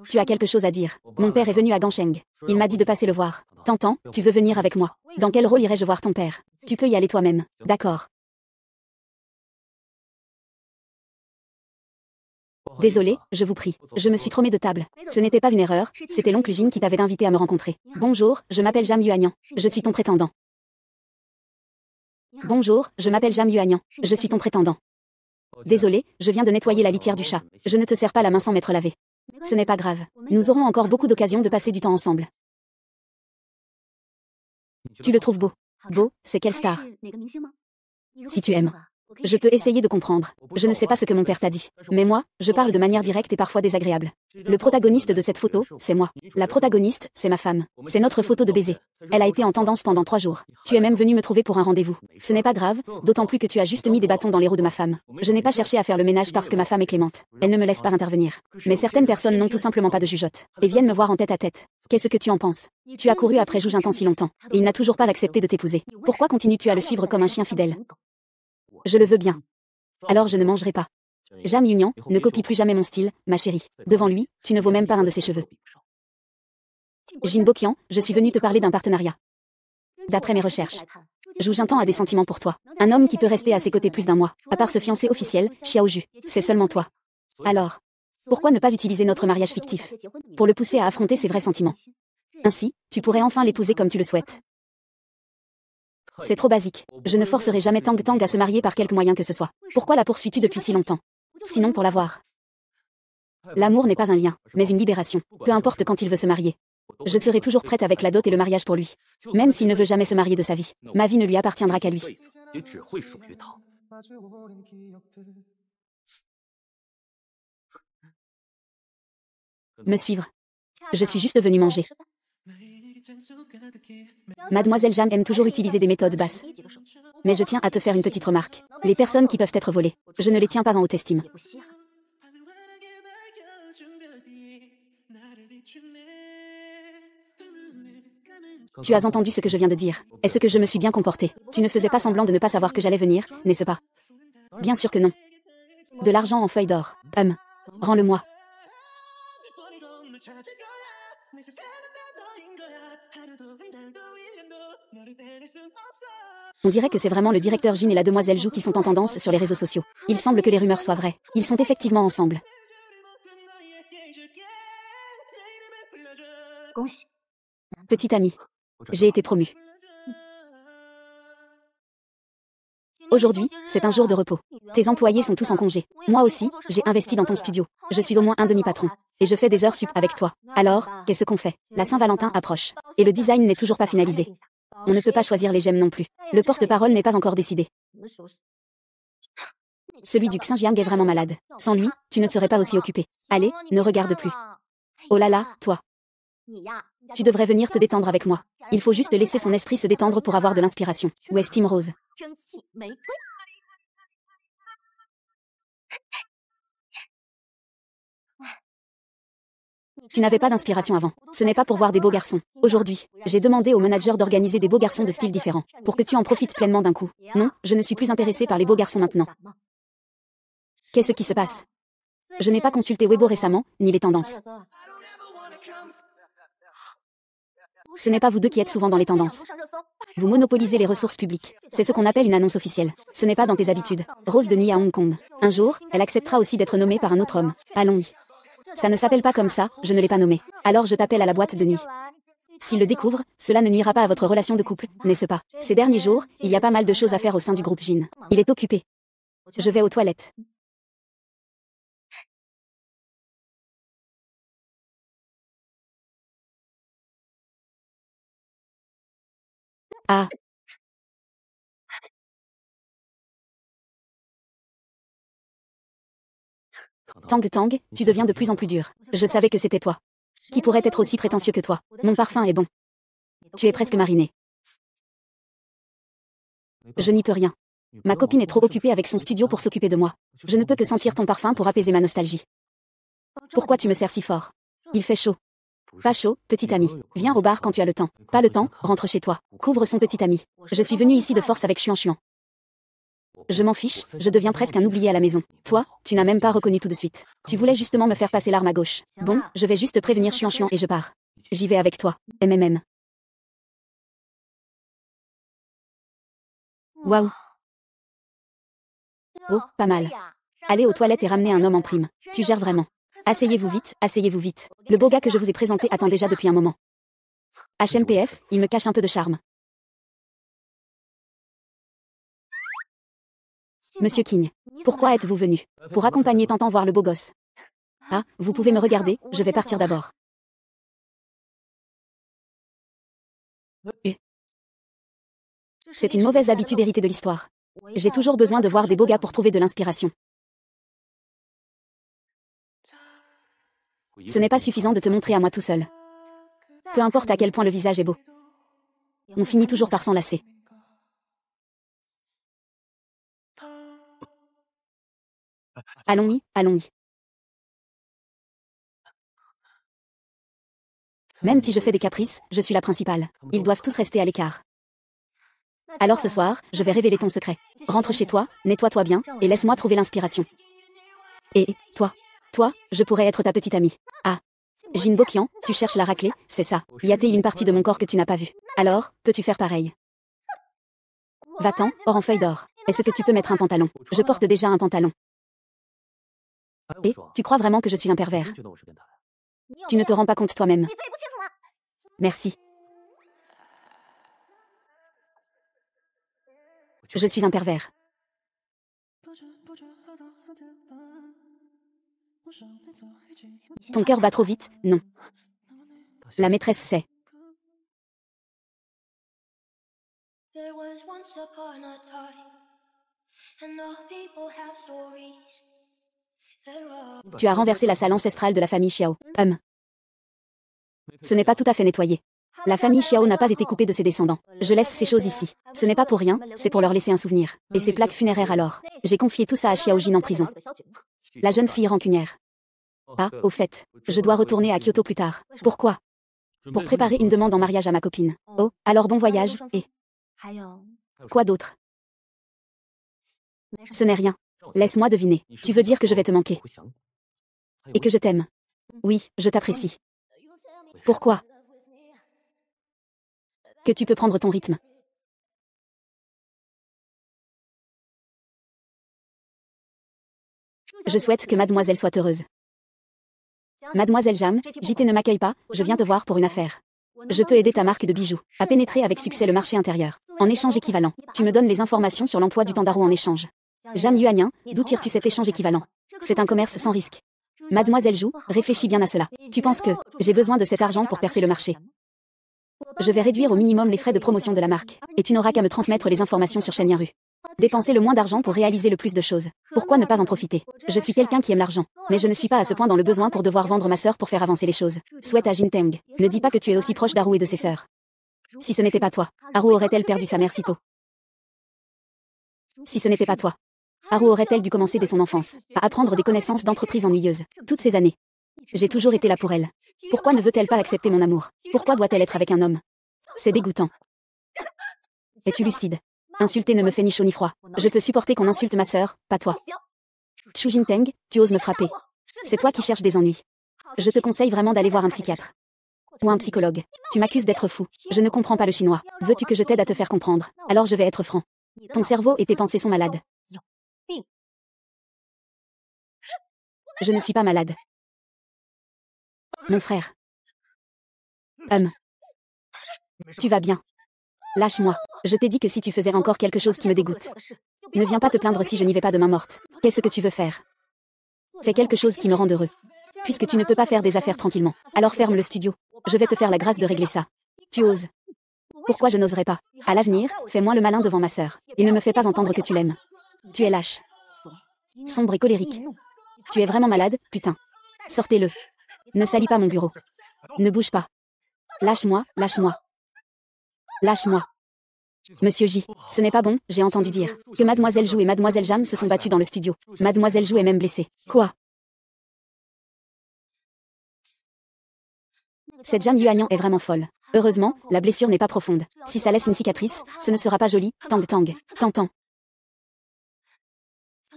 Tu as quelque chose à dire. Mon père est venu à Gansheng. Il m'a dit de passer le voir. T'entends? Tu veux venir avec moi? Dans quel rôle irai-je voir ton père? Tu peux y aller toi-même. D'accord. Désolé, je vous prie. Je me suis trompée de table. Ce n'était pas une erreur, c'était l'oncle Jin qui t'avait invité à me rencontrer. Bonjour, je m'appelle Jam Yuanyang. Je suis ton prétendant. Bonjour, je m'appelle Jam Yuanyang. Je suis ton prétendant. Désolé, je viens de nettoyer la litière du chat. Je ne te serre pas la main sans m'être lavé. Ce n'est pas grave. Nous aurons encore beaucoup d'occasions de passer du temps ensemble. Tu le trouves beau? Beau, c'est quelle star? Si tu aimes. Je peux essayer de comprendre. Je ne sais pas ce que mon père t'a dit. Mais moi, je parle de manière directe et parfois désagréable. Le protagoniste de cette photo, c'est moi. La protagoniste, c'est ma femme. C'est notre photo de baiser. Elle a été en tendance pendant 3 jours. Tu es même venu me trouver pour un rendez-vous. Ce n'est pas grave, d'autant plus que tu as juste mis des bâtons dans les roues de ma femme. Je n'ai pas cherché à faire le ménage parce que ma femme est clémente. Elle ne me laisse pas intervenir. Mais certaines personnes n'ont tout simplement pas de jugeote. Et viennent me voir en tête à tête. Qu'est-ce que tu en penses? Tu as couru après Zhu Jintan si longtemps. Et il n'a toujours pas accepté de t'épouser. Pourquoi continues-tu à le suivre comme un chien fidèle? Je le veux bien. Alors je ne mangerai pas. Jam Yuanyang, ne copie plus jamais mon style, ma chérie. Devant lui, tu ne vaux même pas un de ses cheveux. Jinbo Qian, je suis venue te parler d'un partenariat. D'après mes recherches, Zhu Jintan a des sentiments pour toi. Un homme qui peut rester à ses côtés plus d'un mois. À part ce fiancé officiel, Xiao Ju, c'est seulement toi. Alors, pourquoi ne pas utiliser notre mariage fictif pour le pousser à affronter ses vrais sentiments? Ainsi, tu pourrais enfin l'épouser comme tu le souhaites. C'est trop basique. Je ne forcerai jamais Tang Tang à se marier par quelque moyen que ce soit. Pourquoi la poursuis-tu depuis si longtemps? Sinon pour l'avoir. L'amour n'est pas un lien, mais une libération. Peu importe quand il veut se marier. Je serai toujours prête avec la dot et le mariage pour lui. Même s'il ne veut jamais se marier de sa vie. Ma vie ne lui appartiendra qu'à lui. Me suivre. Je suis juste venue manger. Mademoiselle Jam aime toujours utiliser des méthodes basses. Mais je tiens à te faire une petite remarque. Les personnes qui peuvent être volées, je ne les tiens pas en haute estime. Tu as entendu ce que je viens de dire. Est-ce que je me suis bien comportée? Tu ne faisais pas semblant de ne pas savoir que j'allais venir, n'est-ce pas? Bien sûr que non. De l'argent en feuilles d'or. Rends-le-moi. On dirait que c'est vraiment le directeur Jin et la demoiselle Zhu qui sont en tendance sur les réseaux sociaux. Il semble que les rumeurs soient vraies. Ils sont effectivement ensemble. Petite amie. J'ai été promue. Aujourd'hui, c'est un jour de repos. Tes employés sont tous en congé. Moi aussi, j'ai investi dans ton studio. Je suis au moins un demi-patron. Et je fais des heures sup avec toi. Alors, qu'est-ce qu'on fait? La Saint-Valentin approche. Et le design n'est toujours pas finalisé. On ne peut pas choisir les gemmes non plus. Le porte-parole n'est pas encore décidé. Celui du Xinjiang est vraiment malade. Sans lui, tu ne serais pas aussi occupé. Allez, ne regarde plus. Oh là là, toi. Tu devrais venir te détendre avec moi. Il faut juste laisser son esprit se détendre pour avoir de l'inspiration. Où est Steam Rose? Tu n'avais pas d'inspiration avant. Ce n'est pas pour voir des beaux garçons. Aujourd'hui, j'ai demandé au manager d'organiser des beaux garçons de styles différents, pour que tu en profites pleinement d'un coup. Non, je ne suis plus intéressée par les beaux garçons maintenant. Qu'est-ce qui se passe? Je n'ai pas consulté Weibo récemment, ni les tendances. Ce n'est pas vous deux qui êtes souvent dans les tendances. Vous monopolisez les ressources publiques. C'est ce qu'on appelle une annonce officielle. Ce n'est pas dans tes habitudes. Rose de nuit à Hong Kong. Un jour, elle acceptera aussi d'être nommée par un autre homme. Allons-y. Ça ne s'appelle pas comme ça, je ne l'ai pas nommé. Alors je t'appelle à la boîte de nuit. S'il le découvre, cela ne nuira pas à votre relation de couple, n'est-ce pas? Ces derniers jours, il y a pas mal de choses à faire au sein du groupe Jin. Il est occupé. Je vais aux toilettes. Ah. Tang Tang, tu deviens de plus en plus dur. Je savais que c'était toi. Qui pourrait être aussi prétentieux que toi? Mon parfum est bon. Tu es presque mariné. Je n'y peux rien. Ma copine est trop occupée avec son studio pour s'occuper de moi. Je ne peux que sentir ton parfum pour apaiser ma nostalgie. Pourquoi tu me sers si fort? Il fait chaud. Pas chaud, petit ami. Viens au bar quand tu as le temps. Pas le temps, rentre chez toi. Couvre son petit ami. Je suis venue ici de force avec Chuan Chuan. Je m'en fiche, je deviens presque un oublié à la maison. Toi, tu n'as même pas reconnu tout de suite. Tu voulais justement me faire passer l'arme à gauche. Bon, je vais juste prévenir Chuan Chuan et je pars. J'y vais avec toi. MMM. Waouh. Oh, pas mal. Allez aux toilettes et ramenez un homme en prime. Tu gères vraiment. Asseyez-vous vite, asseyez-vous vite. Le beau gars que je vous ai présenté attend déjà depuis un moment. HMPF, il me cache un peu de charme. Monsieur King, pourquoi êtes-vous venu? Pour accompagner Tantan voir le beau gosse. Ah, vous pouvez me regarder, je vais partir d'abord. C'est une mauvaise habitude héritée de l'histoire. J'ai toujours besoin de voir des beaux gars pour trouver de l'inspiration. Ce n'est pas suffisant de te montrer à moi tout seul. Peu importe à quel point le visage est beau. On finit toujours par s'enlacer. Allons-y, allons-y. Même si je fais des caprices, je suis la principale. Ils doivent tous rester à l'écart. Alors ce soir, je vais révéler ton secret. Rentre chez toi, nettoie-toi bien, et laisse-moi trouver l'inspiration. Et, toi, je pourrais être ta petite amie. Ah. Jin Bokian, tu cherches la raclée, c'est ça. Y a-t-il une partie de mon corps que tu n'as pas vue? Alors, peux-tu faire pareil? Va-t'en, hors en feuille d'or. Est-ce que tu peux mettre un pantalon? Je porte déjà un pantalon. Et, tu crois vraiment que je suis un pervers? Tu ne te rends pas compte toi-même. Merci. Je suis un pervers. Ton cœur bat trop vite, non. La maîtresse sait. Tu as renversé la salle ancestrale de la famille Xiao. Ce n'est pas tout à fait nettoyé. La famille Xiao n'a pas été coupée de ses descendants. Je laisse ces choses ici. Ce n'est pas pour rien, c'est pour leur laisser un souvenir. Et ces plaques funéraires alors. J'ai confié tout ça à Xiao Jin en prison. La jeune fille rancunière. Ah, au fait, je dois retourner à Kyoto plus tard. Pourquoi? Pour préparer une demande en mariage à ma copine. Oh, alors bon voyage, et... Quoi d'autre? Ce n'est rien. Laisse-moi deviner. Tu veux dire que je vais te manquer. Et que je t'aime. Oui, je t'apprécie. Pourquoi? Que tu peux prendre ton rythme. Je souhaite que mademoiselle soit heureuse. Mademoiselle Jam, JT ne m'accueille pas, je viens te voir pour une affaire. Je peux aider ta marque de bijoux à pénétrer avec succès le marché intérieur. En échange équivalent, tu me donnes les informations sur l'emploi du temps d'Haru en échange. Jam Yuanyan, d'où tires-tu cet échange équivalent? C'est un commerce sans risque. Mademoiselle Zhu, réfléchis bien à cela. Tu penses que j'ai besoin de cet argent pour percer le marché? Je vais réduire au minimum les frais de promotion de la marque, et tu n'auras qu'à me transmettre les informations sur Shenyaru. Dépenser le moins d'argent pour réaliser le plus de choses. Pourquoi ne pas en profiter? Je suis quelqu'un qui aime l'argent, mais je ne suis pas à ce point dans le besoin pour devoir vendre ma sœur pour faire avancer les choses. Souhaite à Jinteng. Ne dis pas que tu es aussi proche d'Haru et de ses sœurs. Si ce n'était pas toi, Haru aurait-elle perdu sa mère si tôt? Si ce n'était pas toi, Haru aurait-elle dû commencer dès son enfance à apprendre des connaissances d'entreprise ennuyeuses, toutes ces années? J'ai toujours été là pour elle. Pourquoi ne veut-elle pas accepter mon amour? Pourquoi doit-elle être avec un homme? C'est dégoûtant. Es-tu lucide? Insulter ne me fait ni chaud ni froid. Je peux supporter qu'on insulte ma sœur, pas toi. Chu Jinteng, tu oses me frapper. C'est toi qui cherches des ennuis. Je te conseille vraiment d'aller voir un psychiatre. Ou un psychologue. Tu m'accuses d'être fou. Je ne comprends pas le chinois. Veux-tu que je t'aide à te faire comprendre? Alors je vais être franc. Ton cerveau et tes pensées sont malades. Je ne suis pas malade. Mon frère. Tu vas bien. Lâche-moi. Je t'ai dit que si tu faisais encore quelque chose qui me dégoûte. Ne viens pas te plaindre si je n'y vais pas de main morte. Qu'est-ce que tu veux faire? Fais quelque chose qui me rende heureux. Puisque tu ne peux pas faire des affaires tranquillement, alors ferme le studio. Je vais te faire la grâce de régler ça. Tu oses. Pourquoi je n'oserais pas? À l'avenir, fais-moi le malin devant ma sœur. Et ne me fais pas entendre que tu l'aimes. Tu es lâche. Sombre et colérique. Tu es vraiment malade, putain. Sortez-le. Ne salis pas mon bureau. Ne bouge pas. Lâche-moi, lâche-moi. Lâche-moi. Monsieur J, ce n'est pas bon, j'ai entendu dire que Mademoiselle Zhu et Mademoiselle Jam se sont battues dans le studio. Mademoiselle Zhu est même blessée. Quoi? Cette Jam Yuanyan est vraiment folle. Heureusement, la blessure n'est pas profonde. Si ça laisse une cicatrice, ce ne sera pas joli. Tang tang. T'entends?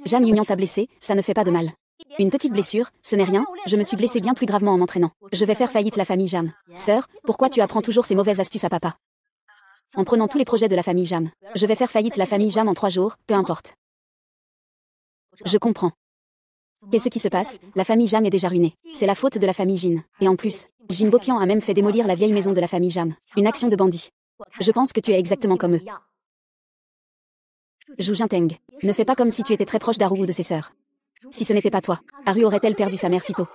Jam Yuanyan t'a blessé, ça ne fait pas de mal. Une petite blessure, ce n'est rien, je me suis blessée bien plus gravement en m'entraînant. Je vais faire faillite la famille Jam. Sœur, pourquoi tu apprends toujours ces mauvaises astuces à papa? En prenant tous les projets de la famille Jam. Je vais faire faillite la famille Jam en 3 jours, peu importe. Je comprends. Qu'est-ce qui se passe? La famille Jam est déjà ruinée. C'est la faute de la famille Jin. Et en plus, Jin Boqian a même fait démolir la vieille maison de la famille Jam. Une action de bandit. Je pense que tu es exactement comme eux. Zhu Jinteng, ne fais pas comme si tu étais très proche d'Haru ou de ses sœurs. Si ce n'était pas toi, Haru aurait-elle perdu sa mère si tôt?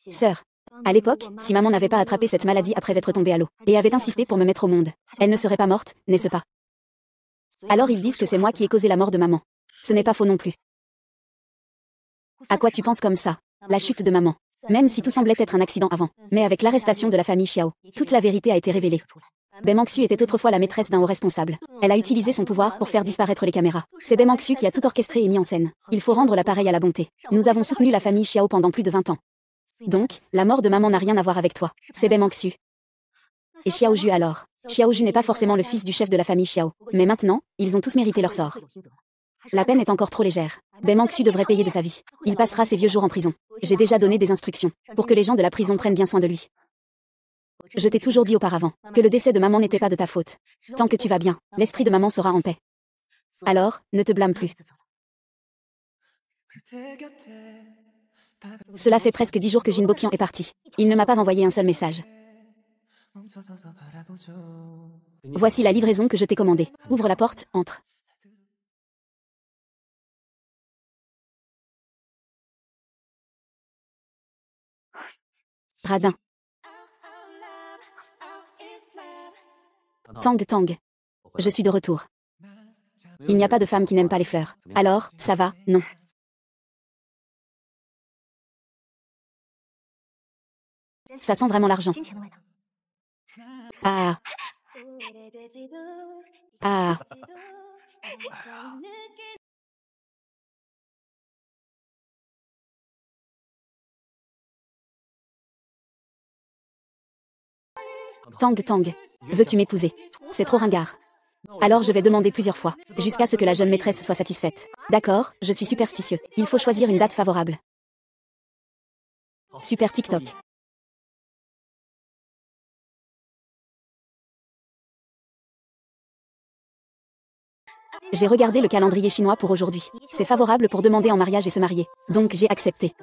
Sœur. À l'époque, si maman n'avait pas attrapé cette maladie après être tombée à l'eau, et avait insisté pour me mettre au monde, elle ne serait pas morte, n'est-ce pas? Alors ils disent que c'est moi qui ai causé la mort de maman. Ce n'est pas faux non plus. À quoi tu penses comme ça? La chute de maman. Même si tout semblait être un accident avant. Mais avec l'arrestation de la famille Xiao, toute la vérité a été révélée. Bemangxu était autrefois la maîtresse d'un haut responsable. Elle a utilisé son pouvoir pour faire disparaître les caméras. C'est Bemangxu qui a tout orchestré et mis en scène. Il faut rendre l'appareil à la bonté. Nous avons soutenu la famille Xiao pendant plus de 20 ans. Donc, la mort de maman n'a rien à voir avec toi. C'est Bemangxu. Et Xiao Ju alors? Xiao Ju n'est pas forcément le fils du chef de la famille Xiao. Mais maintenant, ils ont tous mérité leur sort. La peine est encore trop légère. Bemangxu devrait payer de sa vie. Il passera ses vieux jours en prison. J'ai déjà donné des instructions pour que les gens de la prison prennent bien soin de lui. Je t'ai toujours dit auparavant que le décès de maman n'était pas de ta faute. Tant que tu vas bien, l'esprit de maman sera en paix. Alors, ne te blâme plus. Cela fait presque 10 jours que Jin Boqian est parti. Il ne m'a pas envoyé un seul message. Voici la livraison que je t'ai commandée. Ouvre la porte, entre. Radin. Tang Tang. Je suis de retour. Il n'y a pas de femme qui n'aime pas les fleurs. Alors, ça va, non? Ça sent vraiment l'argent. Ah. Ah. Tang Tang. Veux-tu m'épouser? C'est trop ringard. Alors je vais demander plusieurs fois, jusqu'à ce que la jeune maîtresse soit satisfaite. D'accord, je suis superstitieux. Il faut choisir une date favorable. Super TikTok. J'ai regardé le calendrier chinois pour aujourd'hui. C'est favorable pour demander en mariage et se marier. Donc j'ai accepté.